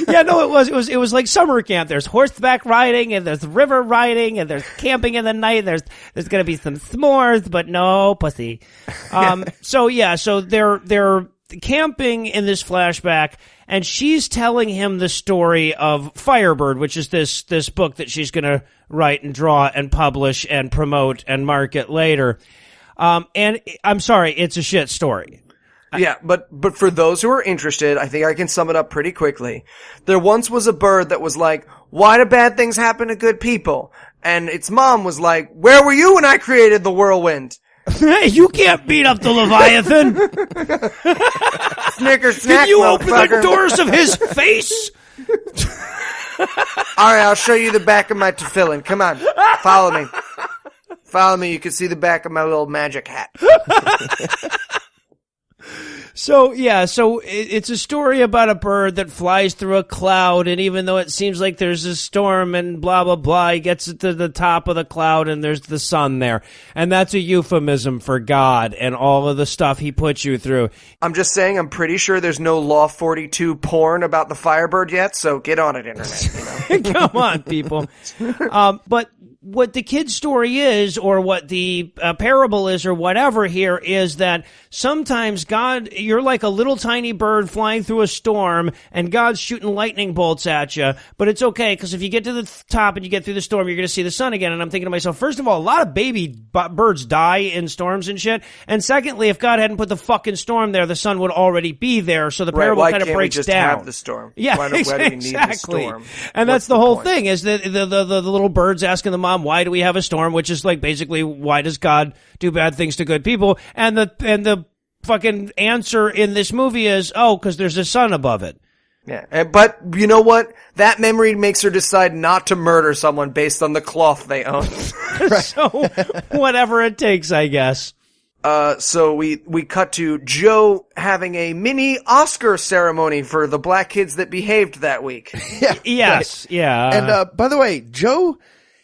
Yeah, no, it was like summer camp. There's horseback riding, and there's river riding, and there's camping in the night. There's gonna be some s'mores, but no pussy. So they're camping in this flashback, and she's telling him the story of Firebird, which is this book that she's going to write and draw and publish and promote and market later. And I'm sorry, it's a shit story. Yeah, but for those who are interested, I think I can sum it up pretty quickly. There once was a bird that was like, why do bad things happen to good people? And its mom was like, where were you when I created the whirlwind? You can't beat up the Leviathan. Snicker snack, Can you open motherfucker. the doors of his face? All right, I'll show you the back of my tefillin. Come on, follow me. Follow me. You can see the back of my little magic hat. So it's a story about a bird that flies through a cloud, and even though it seems like there's a storm and blah, blah, blah, he gets to the top of the cloud and there's the sun there. And that's a euphemism for God and all of the stuff he puts you through. I'm just saying, I'm pretty sure there's no Law 42 porn about the Firebird yet, so get on it, Internet. You know? Come on, people. But what the kid's story is, or what the parable is, or whatever here, is that sometimes God, you're like a little tiny bird flying through a storm, and God's shooting lightning bolts at you, but it's okay, because if you get to the top and you get through the storm, you're going to see the sun again. And I'm thinking to myself, first of all, a lot of baby birds die in storms and shit, and secondly, if God hadn't put the fucking storm there, the sun would already be there, so the parable kind of breaks just down. Have the storm? Yeah, why do we need exactly. the storm? And that's the whole thing, is that the little bird's asking the mom, why do we have a storm? Which is like basically, why does God do bad things to good people? And the fucking answer in this movie is, because there's a sun above it. Yeah, but you know what? That memory makes her decide not to murder someone based on the cloth they own. So whatever it takes, I guess. So we cut to Joe having a mini Oscar ceremony for the black kids that behaved that week. Yes, right. Yeah. And by the way, Joe,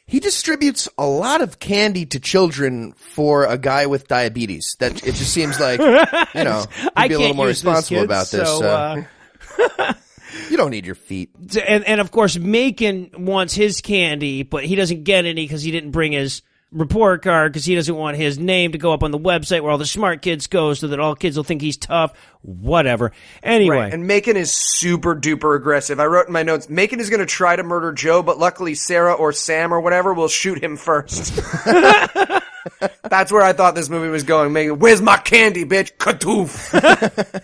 he distributes a lot of candy to children for a guy with diabetes. That it just seems like, he'd be a little more responsible about this. So, you don't need your feet. And of course, Macon wants his candy, but he doesn't get any because he didn't bring his report card, because he doesn't want his name to go up on the website where all the smart kids go, so that all kids will think he's tough. Whatever. Anyway. Right. And Macon is super duper aggressive. I wrote in my notes, Macon is going to try to murder Joe, but luckily Sarah or Sam or whatever will shoot him first. That's where I thought this movie was going. Macon, where's my candy, bitch? Katoof.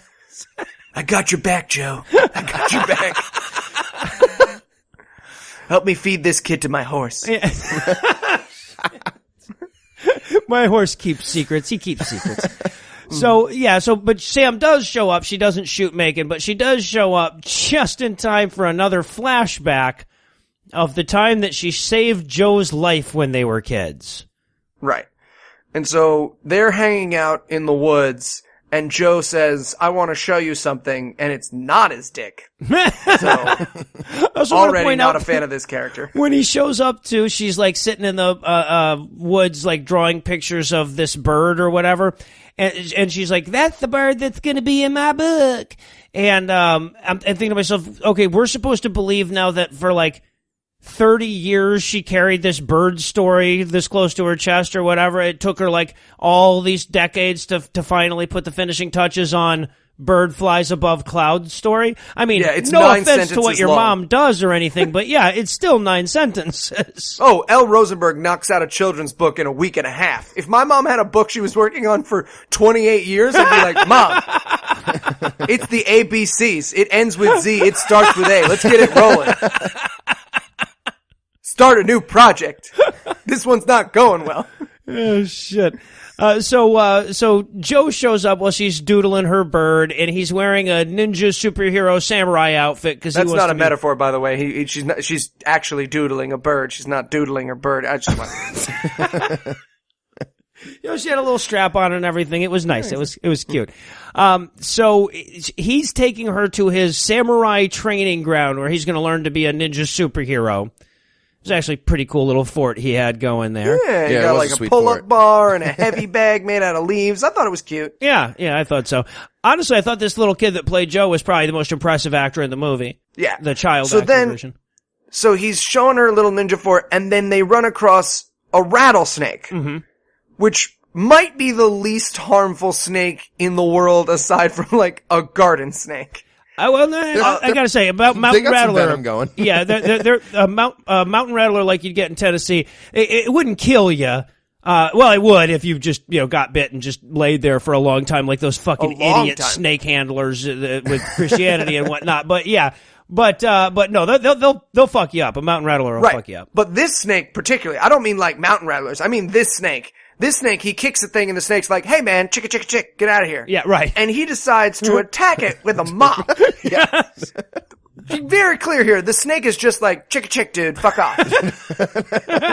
I got your back, Joe. I got your back. Help me feed this kid to my horse. Yeah. My horse keeps secrets. He keeps secrets. But Sam does show up. She doesn't shoot Macon, but she does show up just in time for another flashback of the time that she saved Joe's life when they were kids. Right. And so they're hanging out in the woods, and Joe says, I want to show you something, and it's not his dick. So, already not a fan of this character. When he shows up too, she's like sitting in the woods, like drawing pictures of this bird or whatever, and she's like, that's the bird that's going to be in my book. And I'm thinking to myself, okay, we're supposed to believe now that for like 30 years she carried this bird story this close to her chest or whatever. It took her like all these decades to finally put the finishing touches on bird flies above cloud story. I mean, it's no 9 offense to what sentences your long. mom does or anything, but yeah, it's still 9 sentences. Oh, L. Rosenberg knocks out a children's book in a week and a half. If my mom had a book she was working on for 28 years, I'd be like, Mom, it's the ABCs. It ends with Z. It starts with A. Let's get it rolling. Start a new project. This one's not going well. Oh, shit. So Joe shows up while she's doodling her bird, and he's wearing a ninja superhero samurai outfit because that's not a metaphor, by the way. She's actually doodling a bird. She's not doodling her bird. I just want. She had a little strap on and everything. It was nice. It was cute. So he's taking her to his samurai training ground where he's going to learn to be a ninja superhero. It was actually a pretty cool little fort he had going there. Yeah, he got like a pull-up bar and a heavy bag made out of leaves. I thought it was cute. Yeah, I thought so. Honestly, I thought this little kid that played Joe was probably the most impressive actor in the movie. Yeah. The child actor version. So he's showing her a little ninja fort, and then they run across a rattlesnake, which might be the least harmful snake in the world aside from, like, a garden snake. I gotta say about mountain rattler. Some going. Yeah, they're a mountain rattler like you'd get in Tennessee. It wouldn't kill you. Well, it would if you just got bit and just laid there for a long time, like those fucking idiot snake handlers with Christianity and whatnot. But yeah, but no, they'll fuck you up. A mountain rattler will fuck you up. But this snake particularly, I don't mean like mountain rattlers. I mean this snake. This snake, he kicks the thing and the snake's like, hey man, chicka, get out of here. Yeah, right. And he decides to attack it with a mop. Yes. Be very clear here. The snake is just like, chick, dude, fuck off.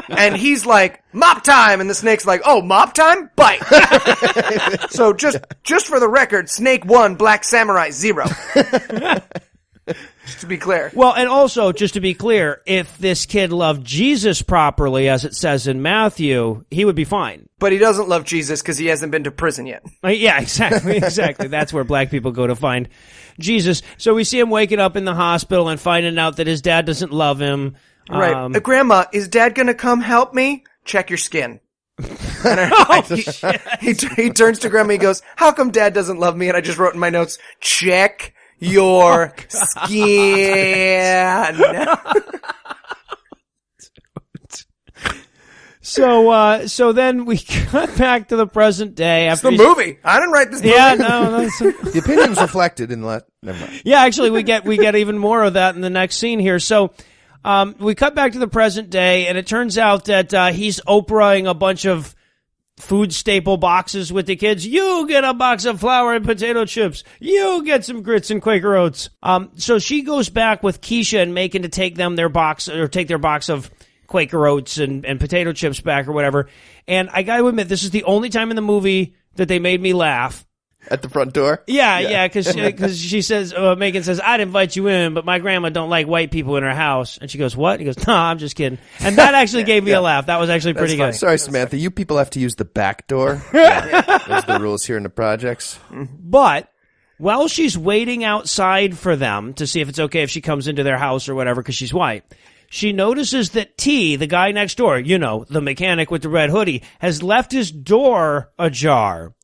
And he's like, mop time. And the snake's like, oh, mop time? Bite. So just for the record, Snake 1, Black Samurai 0. Just to be clear. Well, and also, just to be clear, if this kid loved Jesus properly, as it says in Matthew, he would be fine. But he doesn't love Jesus because he hasn't been to prison yet. Yeah, exactly. That's where black people go to find Jesus. So we see him waking up in the hospital and finding out that his dad doesn't love him. Right. Grandma, is Dad going to come help me? Check your skin. And he turns to Grandma, he goes, how come Dad doesn't love me? And I just wrote in my notes, check your skin. So then we got back to the present day. It's the movie. I didn't write this movie. Yeah, no. The opinions reflected in that. Never mind. Yeah, actually, we get even more of that in the next scene here. So, we cut back to the present day, and it turns out that he's Oprahing a bunch of food staple boxes with the kids. You get a box of flour and potato chips. You get some grits and Quaker Oats. So she goes back with Keisha and Macon to take their box of Quaker Oats and potato chips back or whatever. And I gotta admit, this is the only time in the movie that they made me laugh. At the front door? Yeah, because she says, Megan says, I'd invite you in, but my grandma don't like white people in her house. And she goes, what? He goes, no, I'm just kidding. And that actually gave me a laugh. That was actually pretty good. Sorry, Samantha, you people have to use the back door. Those are the rules here in the projects. But while she's waiting outside for them to see if it's okay if she comes into their house or whatever because she's white, she notices that T, the guy next door, the mechanic with the red hoodie, has left his door ajar.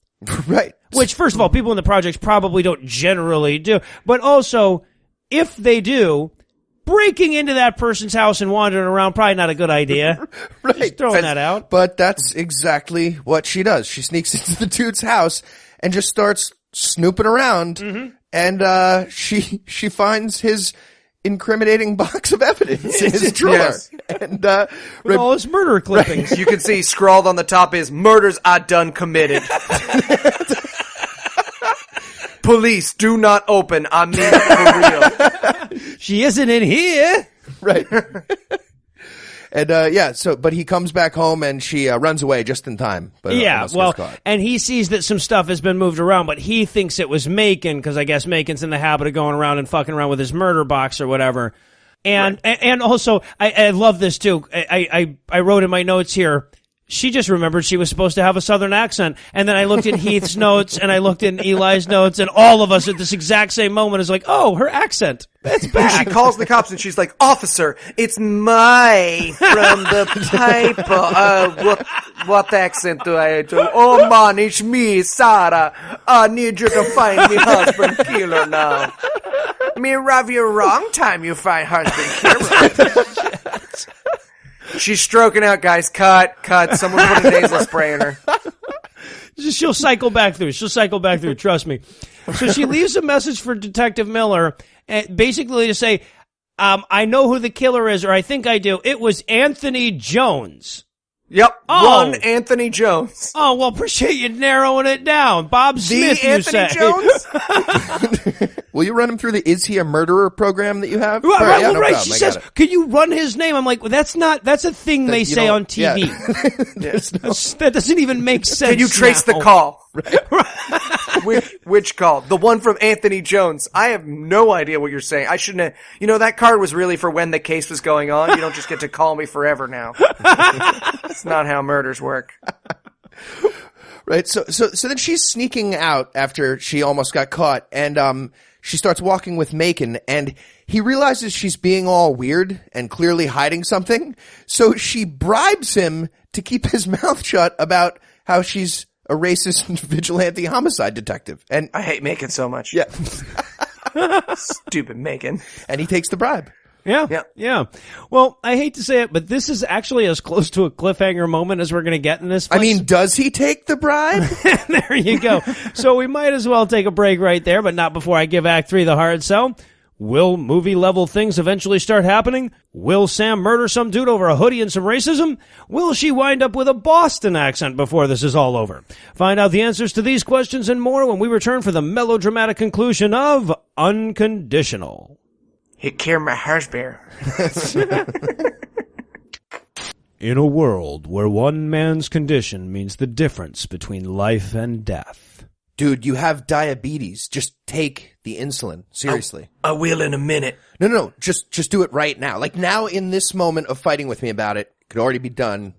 Right. Which, first of all, people in the projects probably don't generally do. But also, if they do, breaking into that person's house and wandering around, probably not a good idea. Right. Just throwing that out. But that's exactly what she does. She sneaks into the dude's house and just starts snooping around. Mm-hmm. And she finds his incriminating box of evidence in his drawer. Yes. And with all his murder clippings. Right. You can see scrawled on the top is, murders I done committed. Police, do not open. I mean it for real. She isn't in here. Right. And but he comes back home and she runs away just in time. But and he sees that some stuff has been moved around, but he thinks it was Macon because I guess Macon's in the habit of going around and fucking around with his murder box or whatever. And and also, I love this too. I wrote in my notes here. She just remembered she was supposed to have a southern accent. And then I looked at Heath's notes and I looked in Eli's notes and all of us at this exact same moment is like, oh, her accent. It's back. She calls the cops and she's like, officer, it's my from the paper. What accent do I do? Oh man, it's me, Sarah. I need you to find me husband killer now. Me rob you wrong time you find husband killer. She's stroking out, guys. Cut. Someone put a nasal spray in her. She'll cycle back through. Trust me. So she leaves a message for Detective Miller, basically to say, I know who the killer is, or I think I do. It was Anthony Jones. Yep. One Anthony Jones. Oh, well, appreciate you narrowing it down. Bob Smith, you say. Jones? Will you run him through the Is He a Murderer program that you have? Right. She says, can you run his name? I'm like, well, that's a thing they say on TV. Yeah. That doesn't even make sense. Can you trace the call? Right. Which call? The one from Anthony Jones. I have no idea what you're saying. I shouldn't have, that card was really for when the case was going on. You don't just get to call me forever now. That's not how murders work. Right. So then she's sneaking out after she almost got caught, and she starts walking with Macon, and he realizes she's being all weird and clearly hiding something. So she bribes him to keep his mouth shut about how she's a racist vigilante homicide detective. And I hate Macon so much. yeah, Stupid Macon. and he takes the bribe. Yeah. Well, I hate to say it, but this is actually as close to a cliffhanger moment as we're going to get in this. I mean, does he take the bribe? There you go. So we might as well take a break right there, but not before I give Act 3 the hard sell. Will movie-level things eventually start happening? Will Sam murder some dude over a hoodie and some racism? Will she wind up with a Boston accent before this is all over? Find out the answers to these questions and more when we return for the melodramatic conclusion of Unconditional. Hit care my husband. In a world where one man's condition means the difference between life and death. Dude, you have diabetes. Just take the insulin. Seriously. I will in a minute. No. Just do it right now. Like now in this moment of fighting with me about it, could already be done.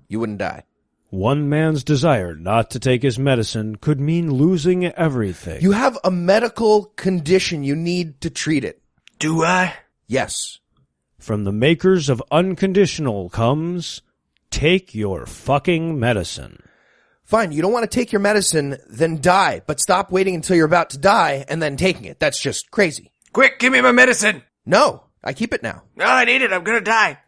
You wouldn't die. One man's desire not to take his medicine could mean losing everything. You have a medical condition. You need to treat it. Do I? Yes. From the makers of Unconditional comes, take your fucking medicine. Fine, you don't want to take your medicine, then die. But stop waiting until you're about to die and then taking it. That's just crazy. Quick, give me my medicine. No, I keep it now. No, I need it. I'm gonna die.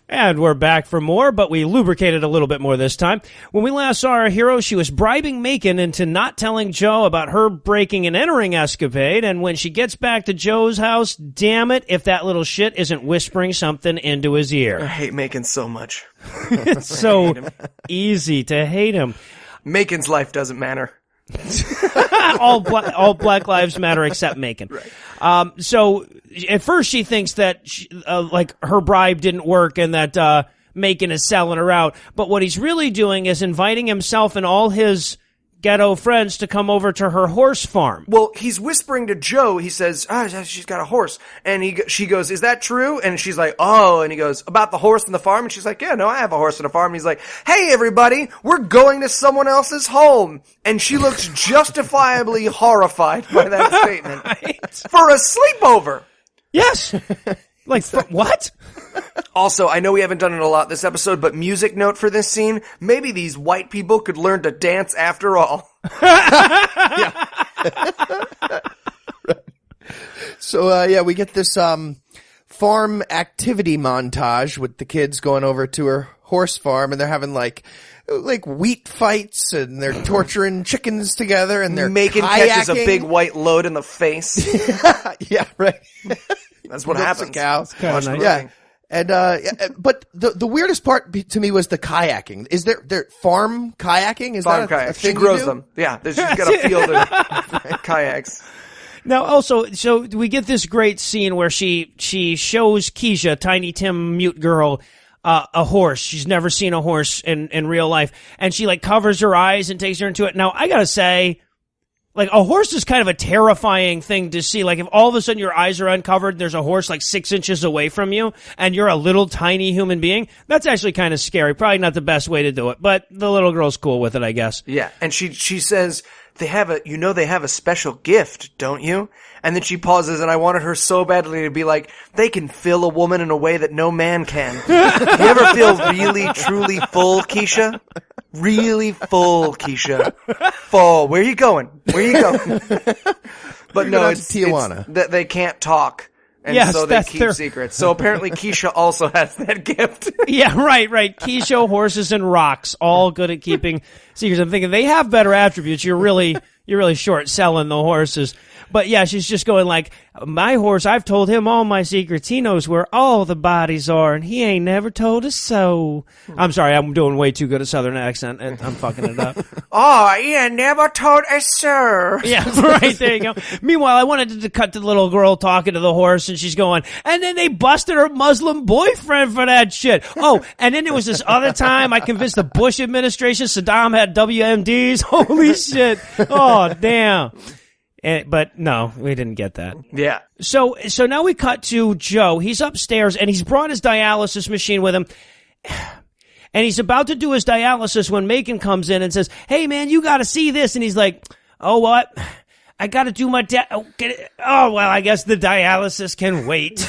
And we're back for more, but we lubricated a little bit more this time. When we last saw our hero, she was bribing Macon into not telling Joe about her breaking and entering escapade, and when she gets back to Joe's house, damn it if that little shit isn't whispering something into his I ear. hate Macon so much. It's so easy to hate him. Macon's life doesn't matter. all Black Lives Matter except Macon. Right. So at first she thinks that like her bribe didn't work and that Macon is selling her out. But what he's really doing is inviting himself and all his ghetto friends to come over to her horse farm. Well, he's whispering to Joe. He says, she's got a horse. And she goes, is that true? And she's like, oh. And he goes, about the horse and the farm? And she's like, yeah, no, I have a horse and a farm. And he's like, hey, everybody, we're going to someone else's home. And she looks justifiably horrified by that statement. Right? For a sleepover. Yes. Like, what? Also, I know we haven't done it a lot this episode, but music note for this scene, maybe these white people could learn to dance after all. So, we get this farm activity montage with the kids going over to her horse farm, and they're having like wheat fights, and they're torturing chickens together, and they're Macon kayaking. catches a big white load in the face. Yeah, right. That's what Milks a happens. cow. Kinda nice. Yeah. And, but the weirdest part to me was the kayaking. Is there farm kayaking? Is Farm that a kayaks. thing She grows you do? them. Yeah, she's got a field of kayaks. Now, also, so we get this great scene where she shows Keisha, Tiny Tim mute girl, a horse. She's never seen a horse in real life. And she, like, covers her eyes and takes her into it. Now, I gotta say, like, a horse is kind of a terrifying thing to see. Like, if all of a sudden your eyes are uncovered, there's a horse like 6 inches away from you, and you're a little tiny human being, that's actually kind of scary. Probably not the best way to do it, but the little girl's cool with it, I guess. Yeah, and she says, they have a special gift, don't you? And then she pauses, and I wanted her so badly to be like, they can fill a woman in a way that no man can. You ever feel really, truly full, Keisha? Really full, Keisha. Full. Where are you going? Where are you going? But no, it's Tijuana. that they can't talk. And Yes, so they that's keep their- secrets. So apparently Keisha also has that gift. Yeah, right. Keisha, horses, and rocks, all good at keeping secrets. I'm thinking they have better attributes. You're really short selling the horses. But yeah, she's just going like, my horse, I've told him all my secrets. He knows where all the bodies are, and he ain't never told us so. I'm sorry, I'm doing way too good a southern accent, and I'm fucking it up. Oh, he ain't never told us, sir. Yeah, right, there you go. Meanwhile, I wanted to cut to the little girl talking to the horse, and she's going, and then they busted her Muslim boyfriend for that shit. Oh, and then there was this other time I convinced the Bush administration Saddam had WMDs. Holy shit. Oh, damn. But no, we didn't get that. Yeah. So now we cut to Joe. He's upstairs, and he's brought his dialysis machine with him. And he's about to do his dialysis when Macon comes in and says, hey, man, you got to see this. And he's like, oh, what? I got to do my well, I guess the dialysis can wait.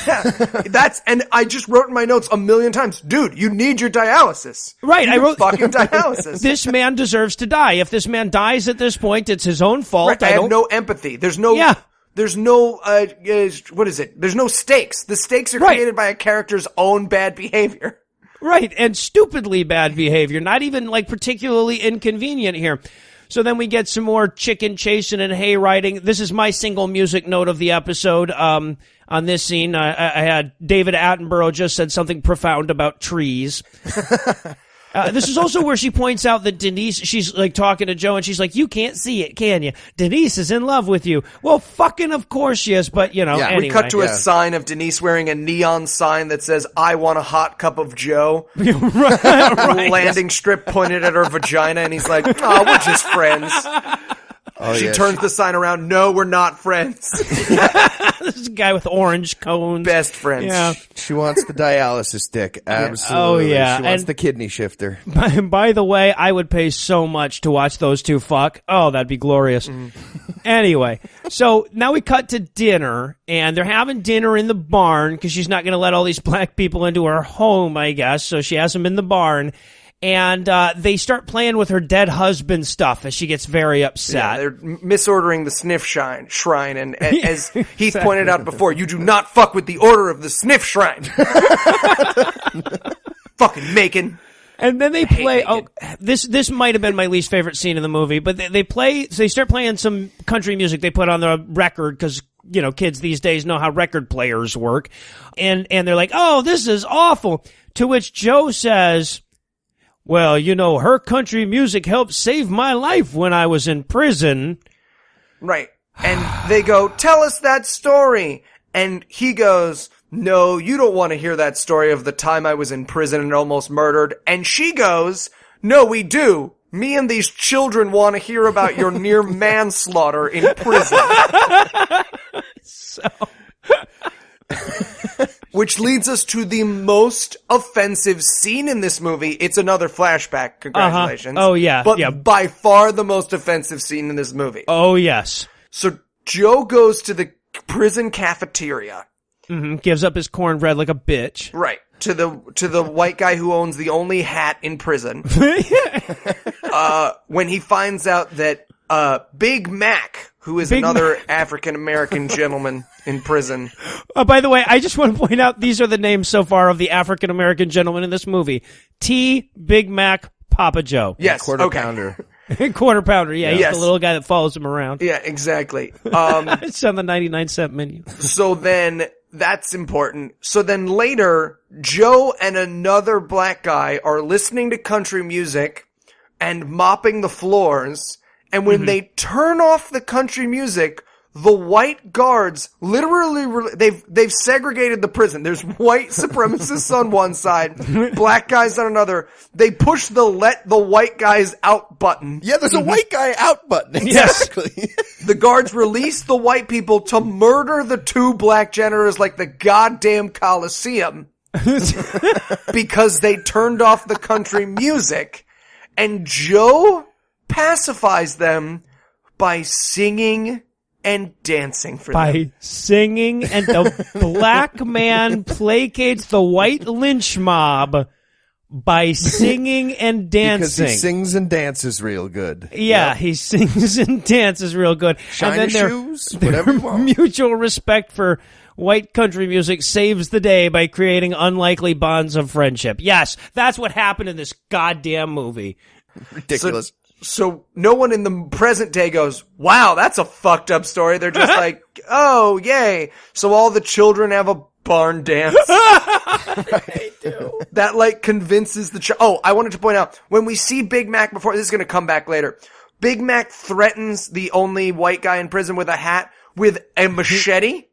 And I just wrote in my notes a million times, dude, you need your dialysis. Right, I wrote fucking dialysis. This man deserves to die. If this man dies at this point, it's his own fault. Right, I have no empathy. There's no what is it? There's no stakes. The stakes are created by a character's own bad behavior. Right, and stupidly bad behavior, not even like particularly inconvenient here. So then we get some more chicken chasing and hay riding. This is my single music note of the episode. On this scene, I had David Attenborough just said something profound about trees. This is also where she points out that Denise, she's like talking to Joe and she's like, you can't see it, can you? Denise is in love with you. Well, fucking of course she is, but anyway. We cut to a sign of Denise wearing a neon sign that says, I want a hot cup of Joe. right. Landing strip pointed at her vagina and he's like, oh, we're just friends. She turns the sign around. No, we're not friends. This is a guy with orange cones. Best friends. Yeah. She wants the dialysis dick. Absolutely. Oh, yeah. She wants the kidney shifter. By the way, I would pay so much to watch those two fuck. Oh, that'd be glorious. Anyway, so now we cut to dinner, and they're having dinner in the barn because she's not going to let all these black people into her home, I guess. So she has them in the barn. And they start playing with her dead husband stuff as she gets very upset. Yeah, they're misordering the sniff shrine. And as Heath pointed out before, you do not fuck with the order of the sniff shrine. Fucking Macon. And then they play. Oh, this might have been my least favorite scene in the movie. But they start playing some country music they put on the record because kids these days know how record players work. And they're like, oh, this is awful. To which Joe says, well, her country music helped save my life when I was in prison. Right. And they go, tell us that story. And he goes, no, you don't want to hear that story of the time I was in prison and almost murdered. And she goes, no, we do. Me and these children want to hear about your near manslaughter in prison. Which leads us to the most offensive scene in this movie. It's another flashback. Congratulations. Oh, yeah. But by far the most offensive scene in this movie. Oh, yes. So Joe goes to the prison cafeteria. Mm-hmm. Gives up his cornbread like a bitch. Right. To the white guy who owns the only hat in prison. When he finds out that Big Mac, who is another African-American gentleman in prison. By the way, I just want to point out these are the names so far of the African-American gentleman in this movie. T, Big Mac, Papa Joe. Yes, Quarter pounder. Quarter pounder, yeah. He's the little guy that follows him around. Yeah, exactly. It's on the 99-cent menu. So then, that's important. So then later, Joe and another black guy are listening to country music and mopping the floors. And when they turn off the country music, the white guards literally, they've segregated the prison. There's white supremacists on one side, black guys on another. They push the let the white guys out button. Yeah, there's a white guy out button. Exactly. Yes. The guards release the white people to murder the two black janitors like the goddamn Coliseum because they turned off the country music. And Joe pacifies them by singing and dancing for them. By singing, and the black man placates the white lynch mob by singing and dancing. Because he sings and dances real good. Yeah, he sings and dances real good. Shiny and then shoes, whatever you want. Mutual respect for white country music saves the day by creating unlikely bonds of friendship. Yes, that's what happened in this goddamn movie. Ridiculous. So no one in the present day goes, wow, that's a fucked up story. They're just like, oh, yay. So all the children have a barn dance. They do. That convinces the Oh, I wanted to point out, when we see Big Mac before, this is going to come back later. Big Mac threatens the only white guy in prison with a hat with a machete.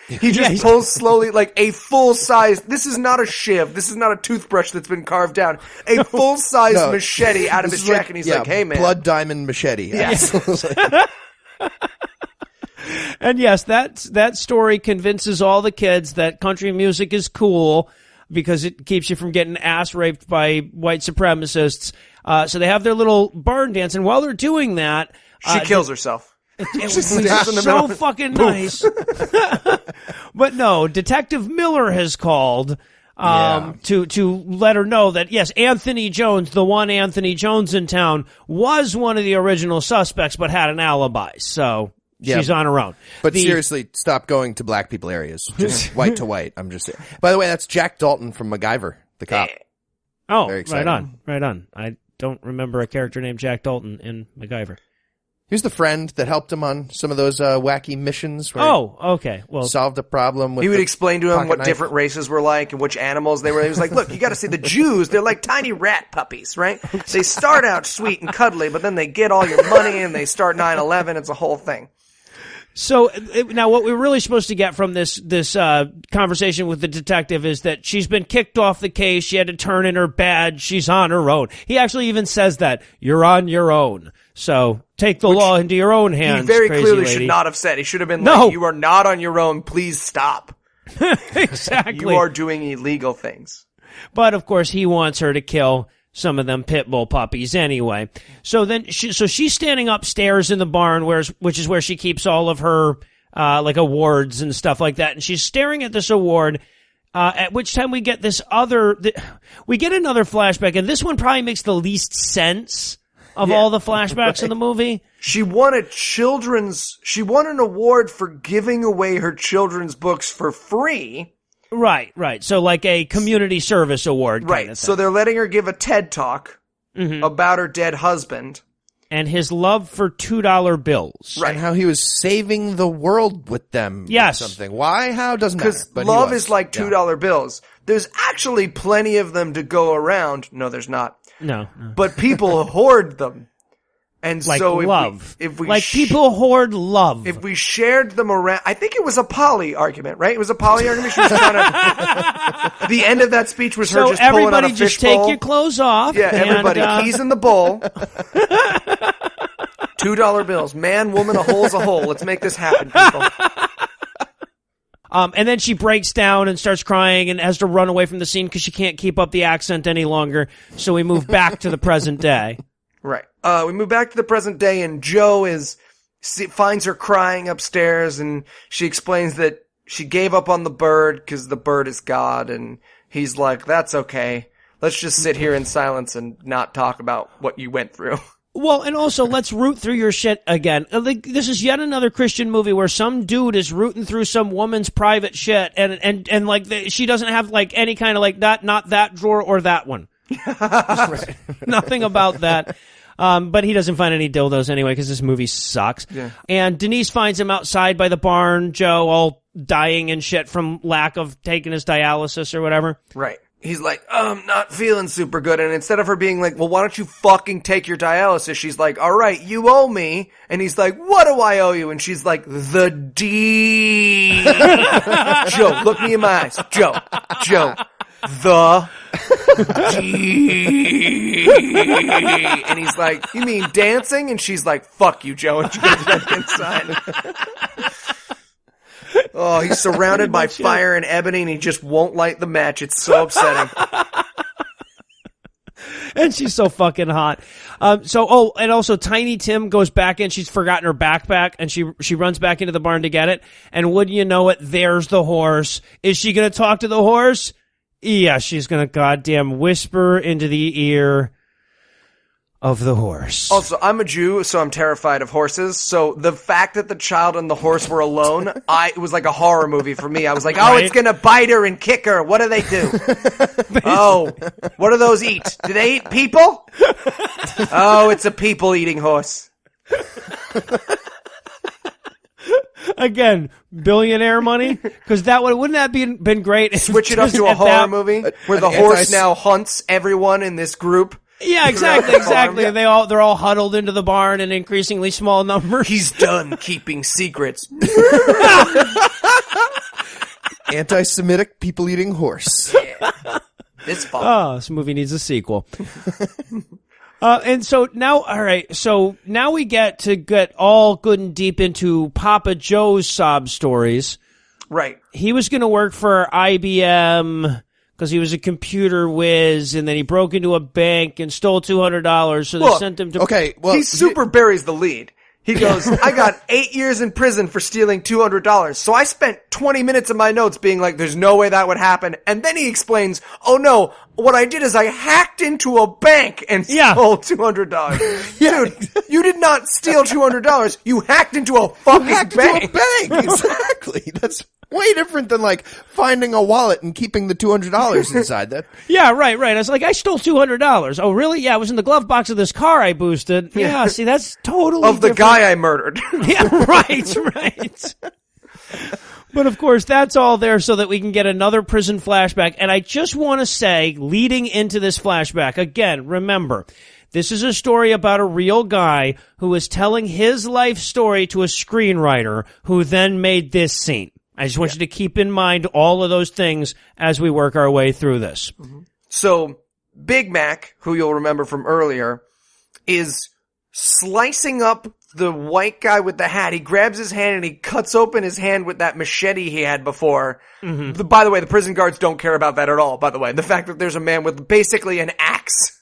He just pulls slowly, like a full-size, this is not a shiv, this is not a toothbrush that's been carved down, a full-size machete out of his jacket, and he's like, hey man. Blood diamond machete. Yes. And yes, that story convinces all the kids that country music is cool because it keeps you from getting ass raped by white supremacists. So they have their little barn dance, and while they're doing that... She kills herself. It was so fucking nice. But no, Detective Miller has called to let her know that, yes, Anthony Jones, the one Anthony Jones in town, was one of the original suspects but had an alibi. So she's on her own. But seriously, stop going to black people areas. Just white to white. I'm just saying. By the way, that's Jack Dalton from MacGyver, the cop. Oh, right on. I don't remember a character named Jack Dalton in MacGyver. He was the friend that helped him on some of those wacky missions. Where okay. Well, solved a problem with. He would explain to him what knife. different races were like and which animals they were. He was like, "Look, you got to see the Jews. They're like tiny rat puppies, right? They start out sweet and cuddly, but then they get all your money and they start 9/11. It's a whole thing." So now, what we're really supposed to get from this conversation with the detective is that she's been kicked off the case. She had to turn in her badge. She's on her own. He actually even says that you're on your own. So take the law into your own hands. He very crazy clearly lady. should not have said. He should have been like, "You are not on your own. Please stop. Exactly. You are doing illegal things." But of course, he wants her to kill some of them pit bull puppies anyway. So then, she's standing upstairs in the barn, which is where she keeps all of her like awards and stuff like that. And she's staring at this award. At which time we get another flashback, and this one probably makes the least sense of all the flashbacks in the movie. She won an award for giving away her children's books for free. Right. So like a community service award kind of thing. So they're letting her give a TED Talk about her dead husband. And his love for $2 bills. Right. And how he was saving the world with them. Yes. Or something. Why? How? Doesn't matter. Because love is like $2 bills. There's actually plenty of them to go around. No, there's not. No. But people hoard them. And like so love. If we people hoard love. If we shared them around, I think it was a Polly argument, right? It was a Polly argument. She was trying to. The end of that speech was her just pulling out a fishbowl. So everybody just take your clothes off. Yeah, everybody. Keys in the bowl. $2 bills. Man, woman, a hole's a hole. Let's make this happen, people. And then she breaks down and starts crying and has to run away from the scene because she can't keep up the accent any longer. So we move back to the present day. Right. We move back to the present day, and Joe finds her crying upstairs, and she explains that she gave up on the bird because the bird is God, and he's like, "That's okay. Let's just sit here in silence and not talk about what you went through." Well, and also, let's root through your shit again. This is yet another Christian movie where some dude is rooting through some woman's private shit, and like, she doesn't have, like, any kind of, like, not that drawer or that one. Right. Nothing about that. But he doesn't find any dildos anyway because this movie sucks. Yeah. And Denise finds him outside by the barn, Joe, all dying and shit from lack of taking his dialysis or whatever. Right. He's like, I'm not feeling super good. And instead of her being like, well, why don't you fucking take your dialysis? She's like, all right, you owe me. And he's like, what do I owe you? And she's like, the D. Joe, look me in my eyes. Joe, the D. And he's like, you mean dancing? And she's like, fuck you, Joe. And she goes back inside. Oh, he's surrounded by fire and ebony, and he just won't light the match. It's so upsetting. And she's so fucking hot. And also Tiny Tim goes back in. She's forgotten her backpack, and she runs back into the barn to get it. And wouldn't you know it, there's the horse. Is she going to talk to the horse? Yeah, she's going to goddamn whisper into the ear of the horse. Also, I'm a Jew, so I'm terrified of horses. So the fact that the child and the horse were alone, it was like a horror movie for me. I was like, oh, right? It's going to bite her and kick her. What do they do? Oh, what do those eat? Do they eat people? Oh, it's a people-eating horse. Again, billionaire money? Because wouldn't that been great? Switch it up to a horror movie where the horse now hunts everyone in this group. Yeah, exactly. Yeah. They're all huddled into the barn in increasingly small numbers. He's done keeping secrets. Anti-Semitic people-eating horse. Yeah. It's fun. Oh, this movie needs a sequel. And so now, all right, so now we get all good and deep into Papa Joe's sob stories. Right. He was going to work for IBM because he was a computer whiz, and then he broke into a bank and stole $200, so they sent him to... Okay, well... He super buries the lead. He goes, I got 8 years in prison for stealing $200. So I spent 20 minutes of my notes being like, there's no way that would happen. And then he explains, oh no, what I did is I hacked into a bank and stole $200. Dude, you did not steal $200. You hacked into a fucking bank. Exactly. That's way different than like finding a wallet and keeping the $200 inside that. Yeah, right. I was like, I stole $200. Oh, really? Yeah, it was in the glove box of this car I boosted. Yeah, see, that's totally of the different. guy I murdered. Yeah, right. But of course, that's all there so that we can get another prison flashback. And I just want to say, leading into this flashback, again, remember, this is a story about a real guy who was telling his life story to a screenwriter who then made this scene. I just want you to keep in mind all of those things as we work our way through this. Mm-hmm. So, Big Mac, who you'll remember from earlier, is slicing up the white guy with the hat. He grabs his hand and he cuts open his hand with that machete he had before. Mm-hmm. By the way, the prison guards don't care about that at all, by the way. The fact that there's a man with basically an axe.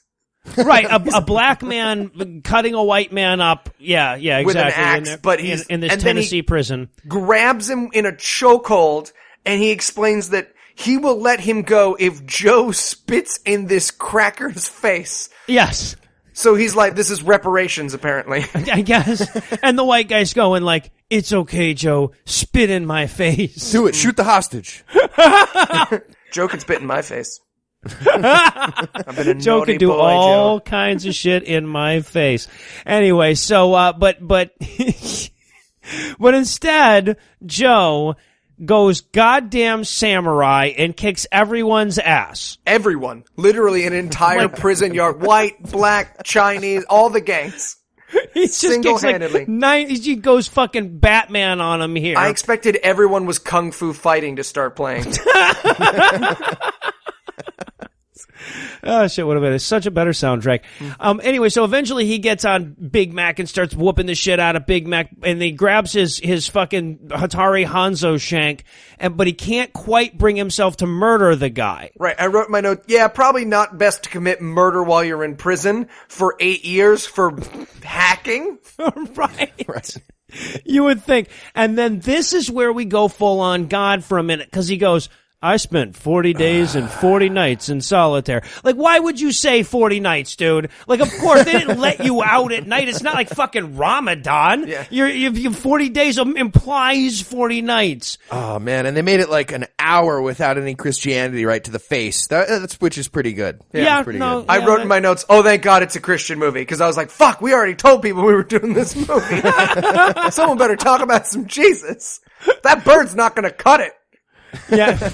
Right, a black man cutting a white man up. Yeah, exactly. With an axe, but he's in this Tennessee prison. Grabs him in a chokehold, and he explains that he will let him go if Joe spits in this cracker's face. Yes. So he's like, this is reparations, apparently. I guess. And the white guy's going like, it's okay, Joe. Spit in my face. Do it. Shoot the hostage. Joe can spit in my face. I've been a Joe can do all kinds of shit in my face. Anyway, so but but instead Joe goes goddamn samurai and kicks everyone's ass. Everyone, literally an entire prison yard, white, black, Chinese, all the gangs. He just single-handedly. He goes fucking Batman on him here. I expected everyone was kung fu fighting to start playing. Oh, shit, would have been such a better soundtrack. Anyway, so eventually he gets on Big Mac and starts whooping the shit out of Big Mac, and he grabs his fucking Hatari Hanzo shank, but he can't quite bring himself to murder the guy. Right, I wrote in my note, yeah, probably not best to commit murder while you're in prison for 8 years for hacking. Right. You would think. And then this is where we go full on God for a minute, because he goes, I spent 40 days and 40 nights in solitaire. Like, why would you say 40 nights, dude? Like, of course, they didn't let you out at night. It's not like fucking Ramadan. Yeah. You're 40 days implies 40 nights. Oh, man. And they made it like an hour without any Christianity right to the face. Which is pretty good. Yeah, pretty no. good. I wrote in my notes, oh, thank God it's a Christian movie. Because I was like, fuck, we already told people we were doing this movie. Someone better talk about some Jesus. That bird's not going to cut it. Yeah,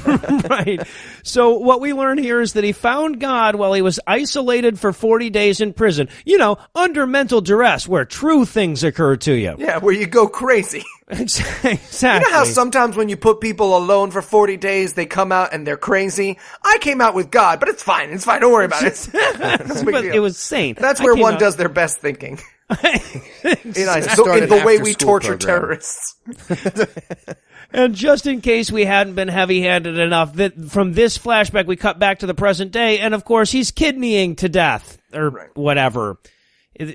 right. So what we learn here is that he found God while he was isolated for 40 days in prison. You know, under mental duress, where true things occur to you. Yeah, where you go crazy. Exactly. You know how sometimes when you put people alone for 40 days, they come out and they're crazy? I came out with God, but it's fine. It's fine. Don't worry about it. But it was sane. That's where one does their best thinking. In the way we torture terrorists. And just in case we hadn't been heavy-handed enough, that from this flashback we cut back to the present day, and of course he's kidneying to death, or whatever.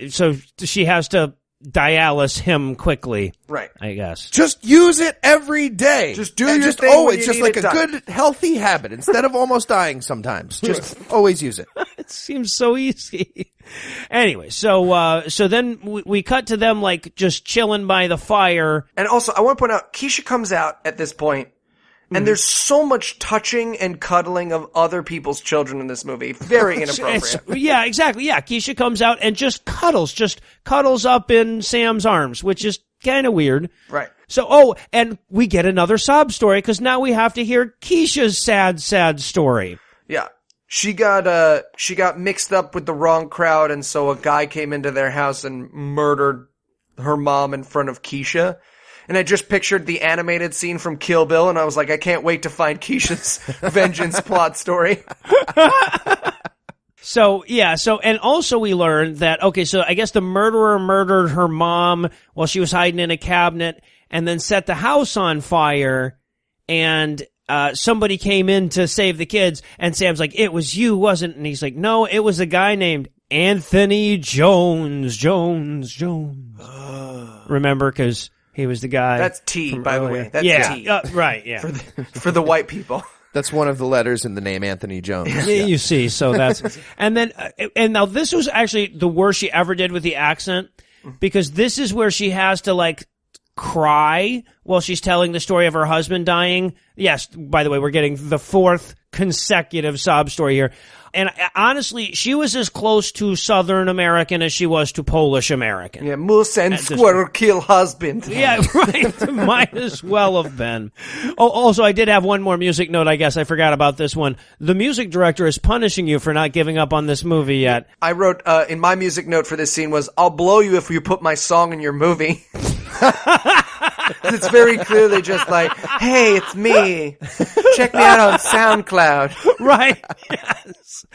So she has to dialyse him quickly. Right. I guess. Just use it every day. Just do your thing. Oh, it's just like a good, healthy habit. Instead of almost dying sometimes. Just always use it. It seems so easy. Anyway, so then we cut to them like just chilling by the fire. And also, I want to point out, Keisha comes out at this point, and there's so much touching and cuddling of other people's children in this movie. Very inappropriate. Yeah, exactly. Yeah, Keisha comes out and just cuddles up in Sam's arms, which is kind of weird. Right. So, and we get another sob story, because now we have to hear Keisha's sad story. Yeah. She got mixed up with the wrong crowd, and so a guy came into their house and murdered her mom in front of Keisha. And I just pictured the animated scene from Kill Bill, and I was like, I can't wait to find Keisha's vengeance plot story. So, and also we learned that, so I guess the murderer murdered her mom while she was hiding in a cabinet, and then set the house on fire, and somebody came in to save the kids, and Sam's like, it was you, wasn't it? And he's like, no, it was a guy named Anthony Jones. Remember, because he was the guy. That's T, by the way. That's T. Right, yeah. For the white people. That's one of the letters in the name Anthony Jones. Yeah, you see, so that's... And then, and now this was actually the worst she ever did with the accent, because this is where she has to, like, cry while she's telling the story of her husband dying. Yes, by the way, we're getting the fourth consecutive sob story here. And honestly, she was as close to Southern American as she was to Polish American. Yeah, moose and squirrel kill husband. Yeah, right. Might as well have been. Oh, also, I did have one more music note, I guess. I forgot about this one. The music director is punishing you for not giving up on this movie yet. I wrote, in my music note for this scene was, I'll blow you if you put my song in your movie. It's very clearly just like, hey, it's me. Check me out on SoundCloud. Right. Yes.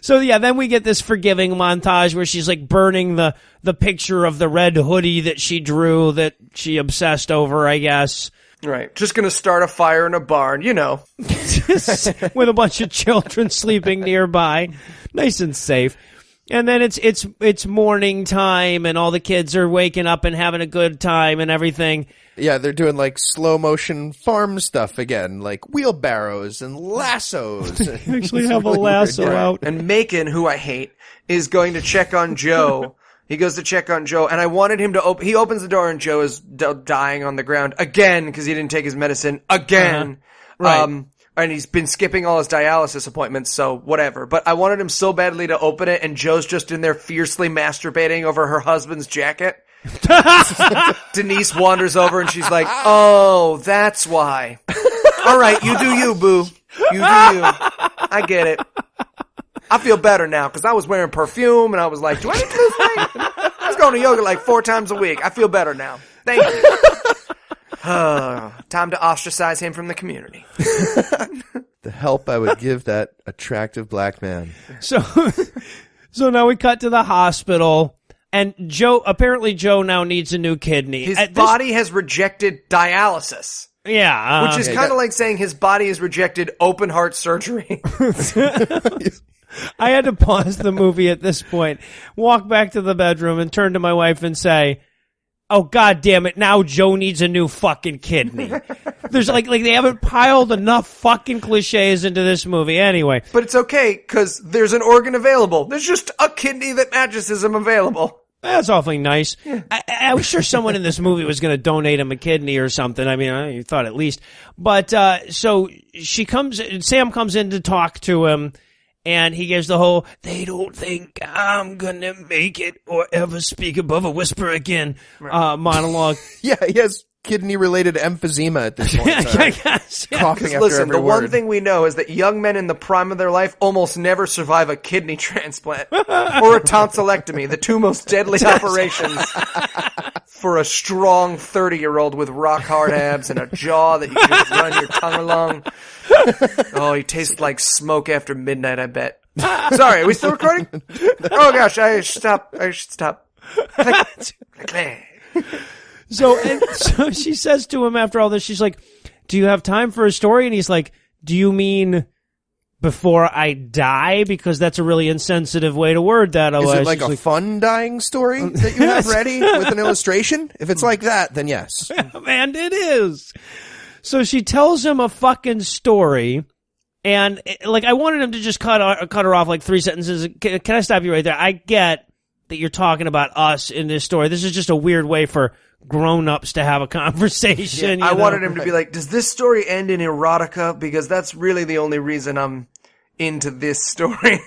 So yeah, then we get this forgiving montage where she's like burning the picture of the red hoodie that she drew that she obsessed over, I guess. Right. Just gonna start a fire in a barn, you know. With a bunch of children sleeping nearby. Nice and safe. And then it's morning time and all the kids are waking up and having a good time and everything. Yeah, they're doing like slow motion farm stuff again, like wheelbarrows and lassos. They actually have a lasso out. And Macon, who I hate, is going to check on Joe. He goes to check on Joe, and I wanted him to he opens the door and Joe is dying on the ground again because he didn't take his medicine again. Right. And he's been skipping all his dialysis appointments, so whatever. But I wanted him so badly to open it, and Joe's just in there fiercely masturbating over her husband's jacket. Denise wanders over, and she's like, oh, that's why. All right, you do you, boo. You do you. I get it. I feel better now, because I was wearing perfume, and I was like, do I need to lose weight? I was going to yoga like 4 times a week. I feel better now. Thank you. Time to ostracize him from the community. The help I would give that attractive black man. So now we cut to the hospital, and Joe now needs a new kidney. His body has rejected dialysis. Yeah. Which is kind of like saying his body has rejected open heart surgery. I had to pause the movie at this point, walk back to the bedroom, and turn to my wife and say, oh, God damn it, now Joe needs a new fucking kidney. There's like they haven't piled enough fucking cliches into this movie anyway. But it's okay, because there's an organ available. There's just a kidney that matches him available. That's awfully nice. Yeah. I was sure someone in this movie was going to donate him a kidney or something. I mean, you thought at least. But so Sam comes in to talk to him. And he gives the whole, they don't think I'm gonna make it or ever speak above a whisper again, monologue. Yeah, he has kidney-related emphysema at this point. I guess. Yeah. Coughing after listen, every the word. one thing we know is that young men in the prime of their life almost never survive a kidney transplant or a tonsillectomy, the two most deadly operations for a strong 30-year-old with rock-hard abs and a jaw that you can just run your tongue along. Oh, he tastes like smoke after midnight, I bet. Sorry, are we still recording? Oh gosh, I should stop. So she says to him after all this, she's like, do you have time for a story? And he's like, do you mean before I die? Because that's a really insensitive way to word that. Is it like a fun dying story that you have ready with an illustration? If it's like that, then yes. And it is. So she tells him a fucking story, and like I wanted him to just cut her off like 3 sentences. Can I stop you right there? I get that you're talking about us in this story. This is just a weird way for grown-ups to have a conversation. Yeah, I wanted him to be like, does this story end in erotica? Because that's really the only reason I'm into this story.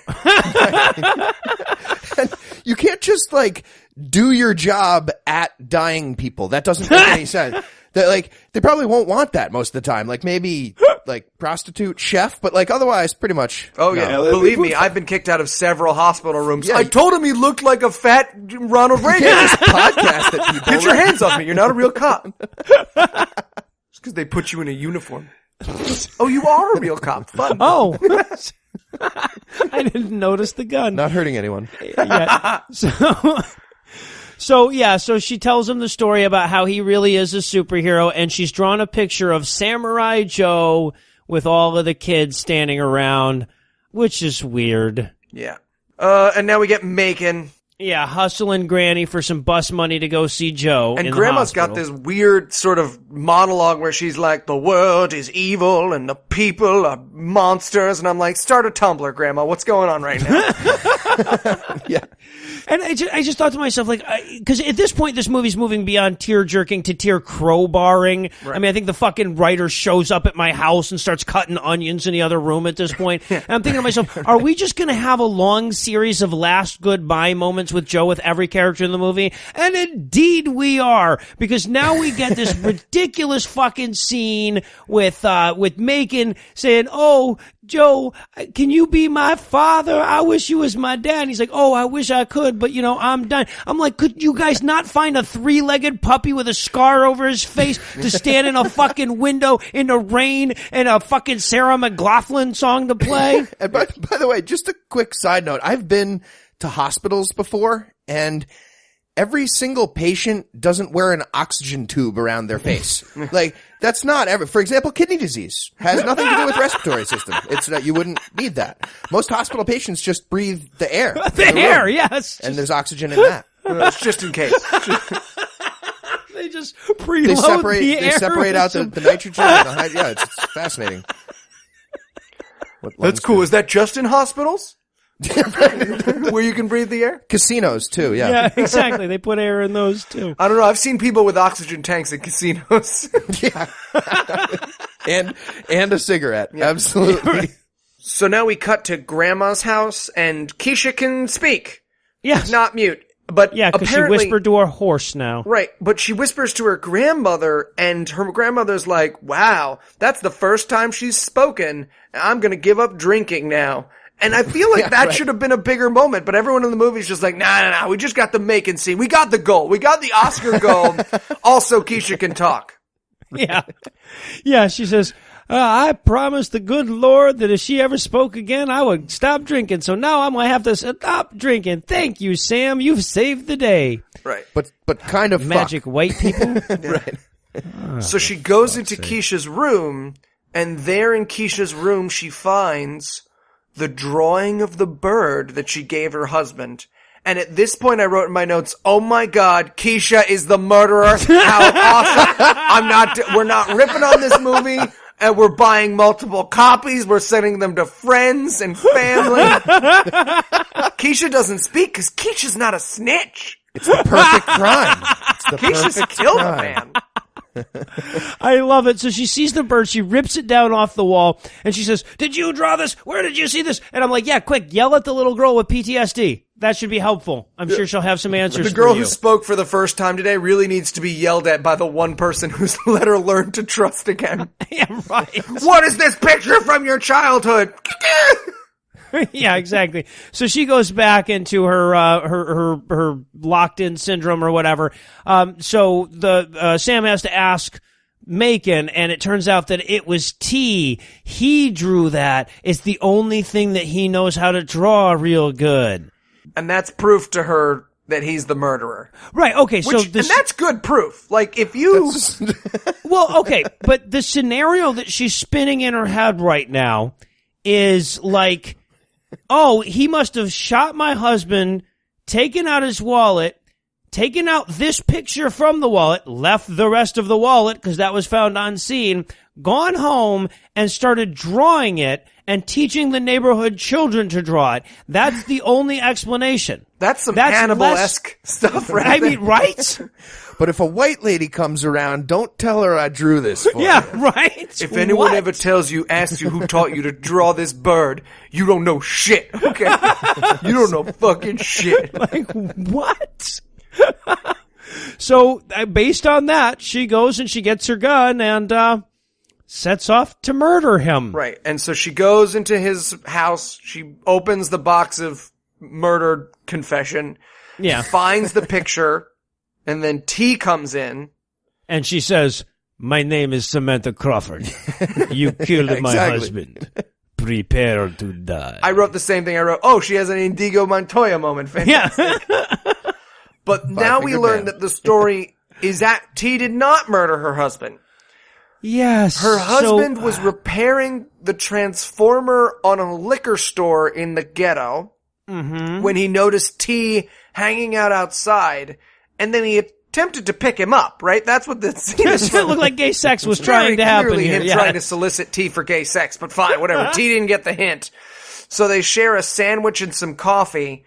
You can't just like do your job at dying people. That doesn't make any sense. They probably won't want that most of the time. Like maybe like prostitute, chef, but like otherwise pretty much. Oh yeah, believe me, I've been kicked out of several hospital rooms. Yeah, I told him he looked like a fat Ronald Reagan. You can't just podcast at people. Get your hands off me. You're not a real cop. It's because they put you in a uniform. Oh, you are a real cop. Fun. Oh. I didn't notice the gun. Not hurting anyone. Yeah. So she tells him the story about how he really is a superhero, and she's drawn a picture of Samurai Joe with all of the kids standing around, which is weird. Yeah. And now we get Macon. Yeah, hustling Granny for some bus money to go see Joe. And in Grandma's the hospital. got this weird sort of monologue where she's like, the world is evil and the people are monsters. And I'm like, start a Tumblr, Grandma. What's going on right now? Yeah. And I just thought to myself, like, because at this point, this movie's moving beyond tear-jerking to tear-crowbarring. Right. I mean, I think the fucking writer shows up at my house and starts cutting onions in the other room at this point. And I'm thinking to myself, are we just going to have a long series of last goodbye moments with Joe with every character in the movie? And indeed we are, because now we get this ridiculous fucking scene with Macon saying, oh, Joe, can you be my father? I wish you was my dad. And he's like, oh, I wish I could, but I'm done. I'm like, could you guys not find a 3-legged puppy with a scar over his face to stand in a fucking window in the rain and a fucking Sarah McLachlan song to play? And by the way, just a quick side note. I've been to hospitals before, and every single patient doesn't wear an oxygen tube around their face. Like, that's not ever. For example, kidney disease has nothing to do with respiratory system. It's not, you wouldn't need that. Most hospital patients just breathe the air. The air, yes. And there's oxygen in that. It's just in case. They just preload the air. They separate out the nitrogen. And yeah, it's fascinating. That's cool. Is that just in hospitals? Where you can breathe the air? Casinos too, yeah. Yeah, exactly. They put air in those too. I don't know. I've seen people with oxygen tanks at casinos. Yeah. and a cigarette. Yeah. Absolutely. So now we cut to Grandma's house, and Keisha can speak. Yes. Not mute. But yeah, because she whispered to her horse now. Right, but she whispers to her grandmother, and her grandmother's like, wow, that's the first time she's spoken. I'm gonna give up drinking now. And I feel like that should have been a bigger moment, but everyone in the movie is just like, nah, we just got the Macon scene. We got the goal. We got the Oscar goal. Also, Keisha can talk. Yeah. Yeah, she says, I promised the good Lord that if she ever spoke again, I would stop drinking. So now I'm going to have to stop drinking. Thank you, Sam. You've saved the day. Right. But kind of magic white people. Right. So she goes into Keisha's room, and there in Keisha's room she finds the drawing of the bird that she gave her husband. And at this point I wrote in my notes, oh my God, Keisha is the murderer. How awesome. We're not ripping on this movie, and we're buying multiple copies. We're sending them to friends and family. Keisha doesn't speak because Keisha's not a snitch. It's the perfect crime. Keisha's killed a man. I love it. So she sees the bird, she rips it down off the wall, and she says, did you draw this? Where did you see this? And I'm like, yeah, quick, yell at the little girl with PTSD. That should be helpful. I'm sure she'll have some answers. The girl for you. who spoke for the first time today really needs to be yelled at by the one person who's let her learn to trust again. Yeah, right. What is this picture from your childhood? Yeah, exactly. So she goes back into her locked in syndrome or whatever. So Sam has to ask Macon, and it turns out that it was T. He drew that. It's the only thing that he knows how to draw real good. And that's proof to her that he's the murderer. Right, okay, so and that's good proof. Like, if you... Well, okay, but the scenario that she's spinning in her head right now is like, oh, he must have shot my husband, taken out his wallet, taken out this picture from the wallet, left the rest of the wallet because that was found on scene, gone home and started drawing it and teaching the neighborhood children to draw it. That's the only explanation. That's Hannibal-esque stuff, right? I mean, right? But if a white lady comes around, don't tell her I drew this for Yeah, you. right? If anyone ever asks you who taught you to draw this bird, you don't know shit, okay? You don't know fucking shit. Like, what? So, based on that, she goes and she gets her gun and sets off to murder him. Right, and so she goes into his house, she opens the box of murder confession, finds the picture, and then T comes in. And she says, my name is Samantha Crawford. You killed my husband. Prepare to die. I wrote the same thing. I wrote, oh, she has an Indigo Montoya moment. Fantastic. Yeah. But now we learn that the story is that T did not murder her husband. Yes. Her husband was repairing the transformer on a liquor store in the ghetto. when he noticed T hanging out outside, and then he attempted to pick him up, right? That's what the scene is. It looked like gay sex was trying to happen clearly here. him trying to solicit T for gay sex, but fine, whatever. T didn't get the hint. So they share a sandwich and some coffee,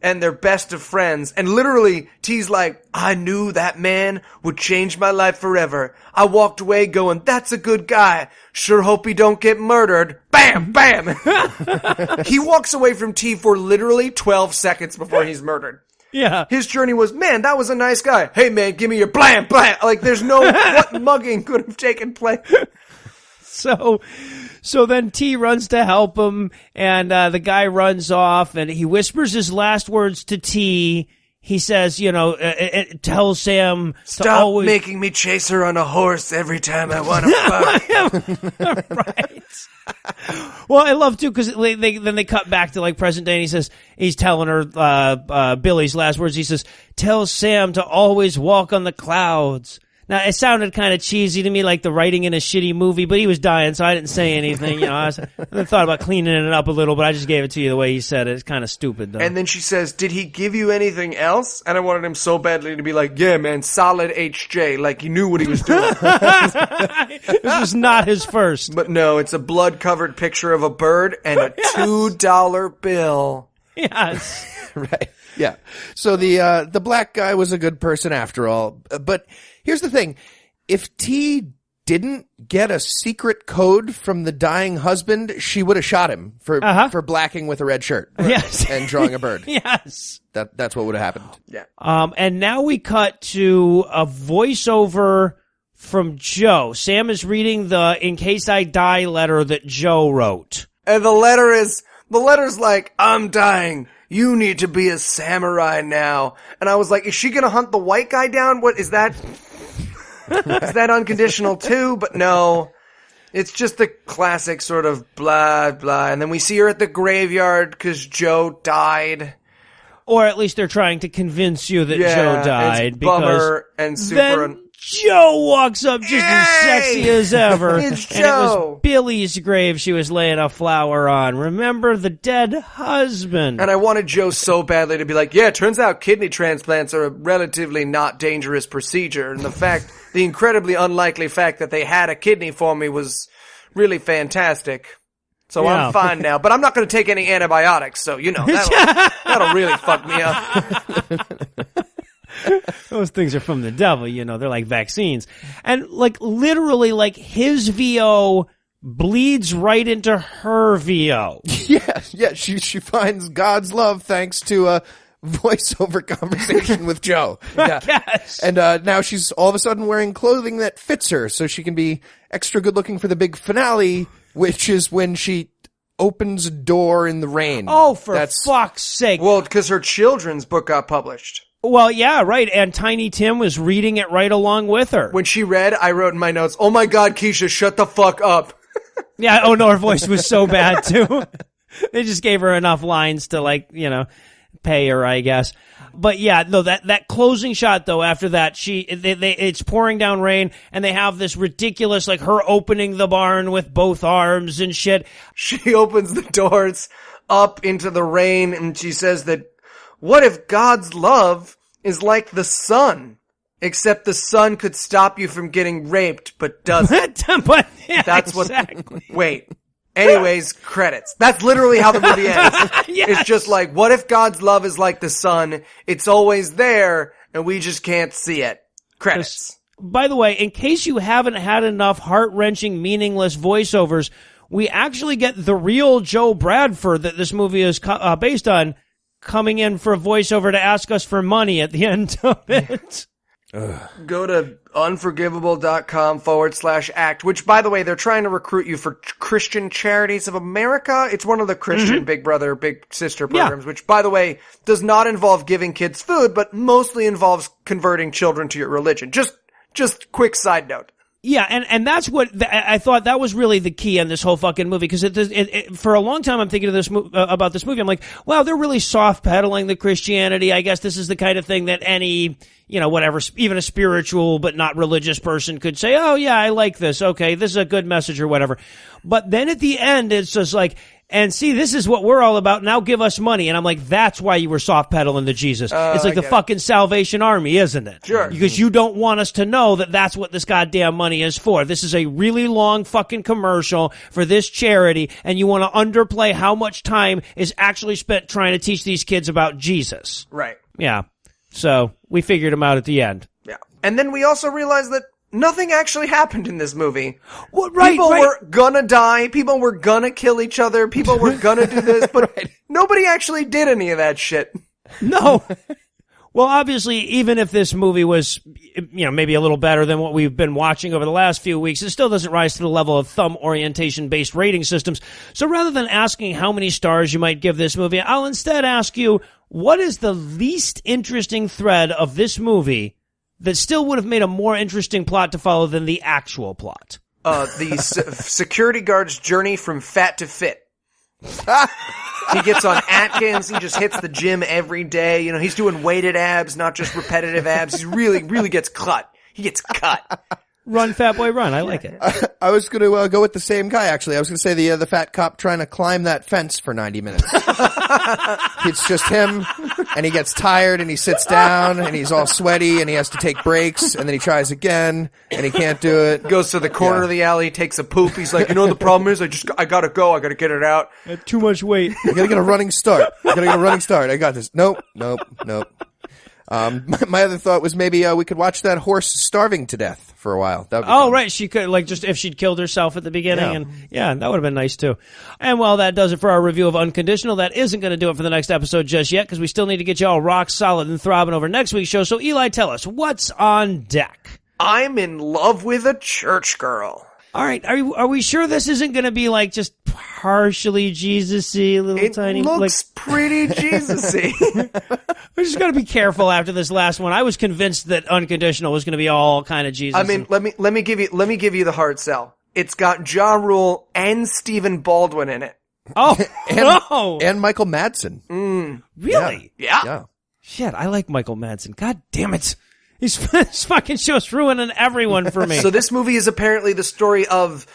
and they're best of friends. And literally, T's like, I knew that man would change my life forever. I walked away going, that's a good guy. Sure hope he don't get murdered. Bam, bam. He walks away from T for literally 12 seconds before he's murdered. Yeah. His journey was, man, that was a nice guy. Hey, man, give me your blam, blam. Like, there's no, what mugging could have taken place? So then T runs to help him, and the guy runs off, and he whispers his last words to T. He says, tells Sam Stop making me chase her on a horse every time I want to fuck. Right. Well, I love too because they cut back to like present day, and he says he's telling her Billy's last words. He says, "Tell Sam to always walk on the clouds." Now it sounded kind of cheesy to me, like the writing in a shitty movie, but he was dying, so I didn't say anything. I thought about cleaning it up a little, but I just gave it to you the way he said it. It's kind of stupid though. And then she says, "Did he give you anything else?" And I wanted him so badly to be like, "Yeah, man, solid HJ," like he knew what he was doing. This was not his first. But no, it's a blood-covered picture of a bird and a $2 bill. Yes. Right. Yeah. So the black guy was a good person after all. But here's the thing. If T didn't get a secret code from the dying husband, she would have shot him for blacking with a red shirt. Yes. And drawing a bird. Yes. That's what would have happened. Yeah. And now we cut to a voiceover from Joe. Sam is reading the "In Case I Die" letter that Joe wrote. And the letter's like, I'm dying. You need to be a samurai now. And I was like, is she gonna hunt the white guy down? What is that? Is that unconditional too? But no. It's just the classic sort of blah, blah. And then we see her at the graveyard because Joe died. Or at least they're trying to convince you that Joe died. It's bummer and super. Then Joe walks up just as sexy as ever. It's Joe. And it was Billy's grave she was laying a flower on. Remember the dead husband. And I wanted Joe so badly to be like, yeah, turns out kidney transplants are a relatively not dangerous procedure. And the incredibly unlikely fact that they had a kidney for me was really fantastic. So yeah. I'm fine now. But I'm not going to take any antibiotics, so, that'll really fuck me up. Those things are from the devil, they're like vaccines. And like literally like his VO bleeds right into her VO. Yeah, she finds God's love thanks to a voiceover conversation with Joe. Yeah. Yes. And now she's all of a sudden wearing clothing that fits her so she can be extra good looking for the big finale, which is when she opens a door in the rain. Oh, for fuck's sake. Well, because her children's book got published. Well, yeah, right. And Tiny Tim was reading it right along with her. When she read, I wrote in my notes, oh my God, Keisha, shut the fuck up. Yeah, oh no, her voice was so bad too. They just gave her enough lines to pay her, I guess. But yeah, no, that closing shot though, after that, it's pouring down rain and they have this ridiculous, her opening the barn with both arms and shit. She opens the doors up into the rain and she says that, what if God's love is like the sun, except the sun could stop you from getting raped, but doesn't? But yeah, that's exactly. Wait. Anyways, credits. That's literally how the movie ends. Yes. It's just like, what if God's love is like the sun? It's always there, and we just can't see it. Credits. By the way, in case you haven't had enough heart-wrenching, meaningless voiceovers, we actually get the real Joe Bradford that this movie is based on coming in for a voiceover to ask us for money at the end of it. Go to unforgivable.com/act, which, by the way, they're trying to recruit you for Christian Charities of America. It's one of the Christian Big Brother, Big Sister programs, which, by the way, does not involve giving kids food, but mostly involves converting children to your religion. Just quick side note. Yeah, and that's what I thought that was really the key in this whole fucking movie, because for a long time I'm thinking of this about this movie. I'm like, wow, they're really soft pedaling the Christianity. I guess this is the kind of thing that any, whatever, even a spiritual but not religious person could say, oh yeah, I like this. Okay, this is a good message or whatever. But then at the end, it's just like, and see, this is what we're all about. Now give us money. And I'm like, that's why you were soft pedaling to Jesus. It's like the fucking Salvation Army, isn't it? Sure. Because you don't want us to know that that's what this goddamn money is for. This is a really long fucking commercial for this charity, and you want to underplay how much time is actually spent trying to teach these kids about Jesus. Right. Yeah. So we figured him out at the end. Yeah. And then we also realized that nothing actually happened in this movie. Well, right, people were gonna die. People were gonna kill each other. People were gonna do this, but nobody actually did any of that shit. No. Well, obviously, even if this movie was, maybe a little better than what we've been watching over the last few weeks, it still doesn't rise to the level of thumb orientation-based rating systems. So rather than asking how many stars you might give this movie, I'll instead ask you, what is the least interesting thread of this movie that still would have made a more interesting plot to follow than the actual plot? The security guard's journey from fat to fit. He gets on Atkins. He just hits the gym every day. He's doing weighted abs, not just repetitive abs. He really, really gets cut. He gets cut. Run, fat boy, run. I like it. I was going to go with the same guy, actually. I was going to say the fat cop trying to climb that fence for 90 minutes. It's just him, and he gets tired, and he sits down, and he's all sweaty, and he has to take breaks, and then he tries again, and he can't do it. Goes to the corner of the alley, takes a poop. He's like, the problem is I gotta go. I gotta get it out. Too much weight. I gotta get a running start. I got this. Nope. My other thought was maybe we could watch that horse starving to death for a while. That would be fun. Right. She could, just if she'd killed herself at the beginning. Yeah. And that would have been nice too. And while that does it for our review of Unconditional, that isn't going to do it for the next episode just yet, because we still need to get you all rock solid and throbbing over next week's show. So Eli, tell us, what's on deck? I'm in love with a church girl. All right, are we sure this isn't going to be just partially Jesus-y, tiny? It looks pretty Jesus-y. We just got to be careful after this last one. I was convinced that Unconditional was going to be all kind of Jesus. I mean, let me give you the hard sell. It's got Ja Rule and Stephen Baldwin in it. Oh, and Michael Madsen. Really? Yeah. Shit, I like Michael Madsen. God damn it. This fucking show's ruining everyone for me. So this movie is apparently the story of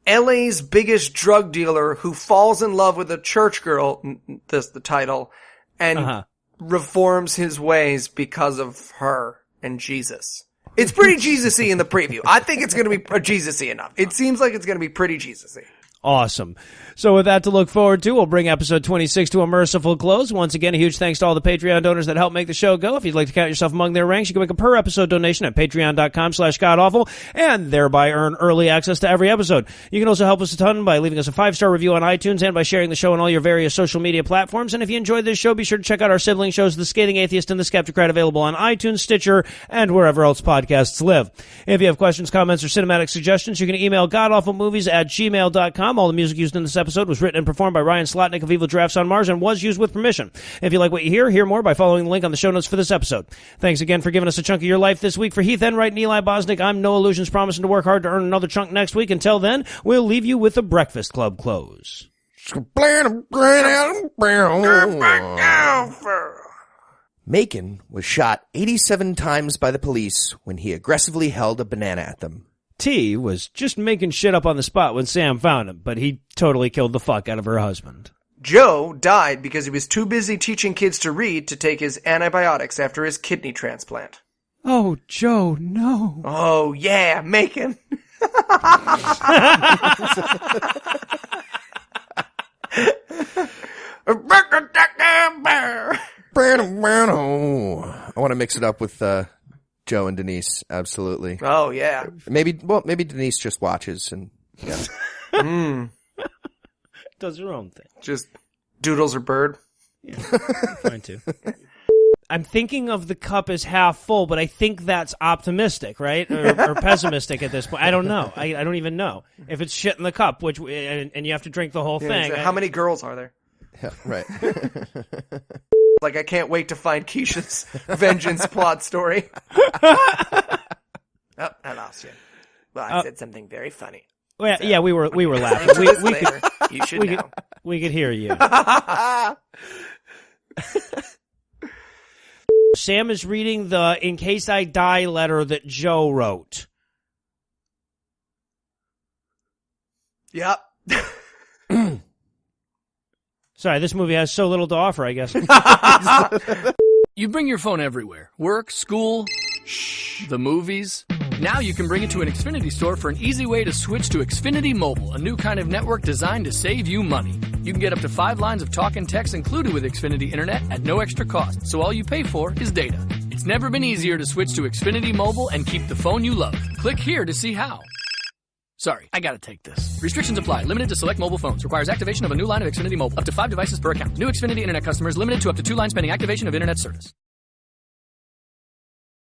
LA's biggest drug dealer who falls in love with a church girl, that's the title, and reforms his ways because of her and Jesus. It's pretty Jesus-y in the preview. I think it's going to be Jesus-y enough. It seems like it's going to be pretty Jesus-y. Awesome. So with that to look forward to, we'll bring episode 26 to a merciful close. Once again, a huge thanks to all the Patreon donors that help make the show go. If you'd like to count yourself among their ranks, you can make a per episode donation at patreon.com/godawful and thereby earn early access to every episode. You can also help us a ton by leaving us a 5-star review on iTunes and by sharing the show on all your various social media platforms. And if you enjoyed this show, be sure to check out our sibling shows, The Scathing Atheist and The Skeptocrat, available on iTunes, Stitcher, and wherever else podcasts live. If you have questions, comments, or cinematic suggestions, you can email godawfulmovies@gmail.com. All the music used in this episode was written and performed by Ryan Slotnick of Evil Drafts on Mars and was used with permission. If you like what you hear more by following the link on the show notes for this episode. Thanks again for giving us a chunk of your life this week. For Heath Enwright and Eli Bosnick, I'm Noah Lugeons, promising to work hard to earn another chunk next week. Until then, we'll leave you with the Breakfast Club close. Macon was shot 87 times by the police when he aggressively held a banana at them. T was just making shit up on the spot when Sam found him, but he totally killed the fuck out of her husband. Joe died because he was too busy teaching kids to read to take his antibiotics after his kidney transplant. Oh, Joe, no. Oh, yeah, Macon. I want to mix it up with Joe and Denise, absolutely. Oh, yeah. Maybe Denise just watches and does her own thing. Just doodles her bird. Yeah, fine too. I'm thinking of the cup as half full, but I think that's optimistic, right? Or pessimistic at this point. I don't know. I don't even know if it's shit in the cup, and you have to drink the whole thing. How many girls are there? Yeah, right. Like, I can't wait to find Keisha's vengeance plot story. Oh, I lost you. Well, I said something very funny. Well, yeah, we were laughing. You should know. We could hear you. Sam is reading the "In Case I Die" letter that Joe wrote. Yep. Sorry, this movie has so little to offer, I guess. You bring your phone everywhere. Work, school, the movies. Now you can bring it to an Xfinity store for an easy way to switch to Xfinity Mobile, a new kind of network designed to save you money. You can get up to 5 lines of talk and text included with Xfinity Internet at no extra cost, so all you pay for is data. It's never been easier to switch to Xfinity Mobile and keep the phone you love. Click here to see how. Sorry, I gotta take this. Restrictions apply. Limited to select mobile phones. Requires activation of a new line of Xfinity Mobile. Up to 5 devices per account. New Xfinity Internet customers limited to up to 2 lines pending activation of Internet service.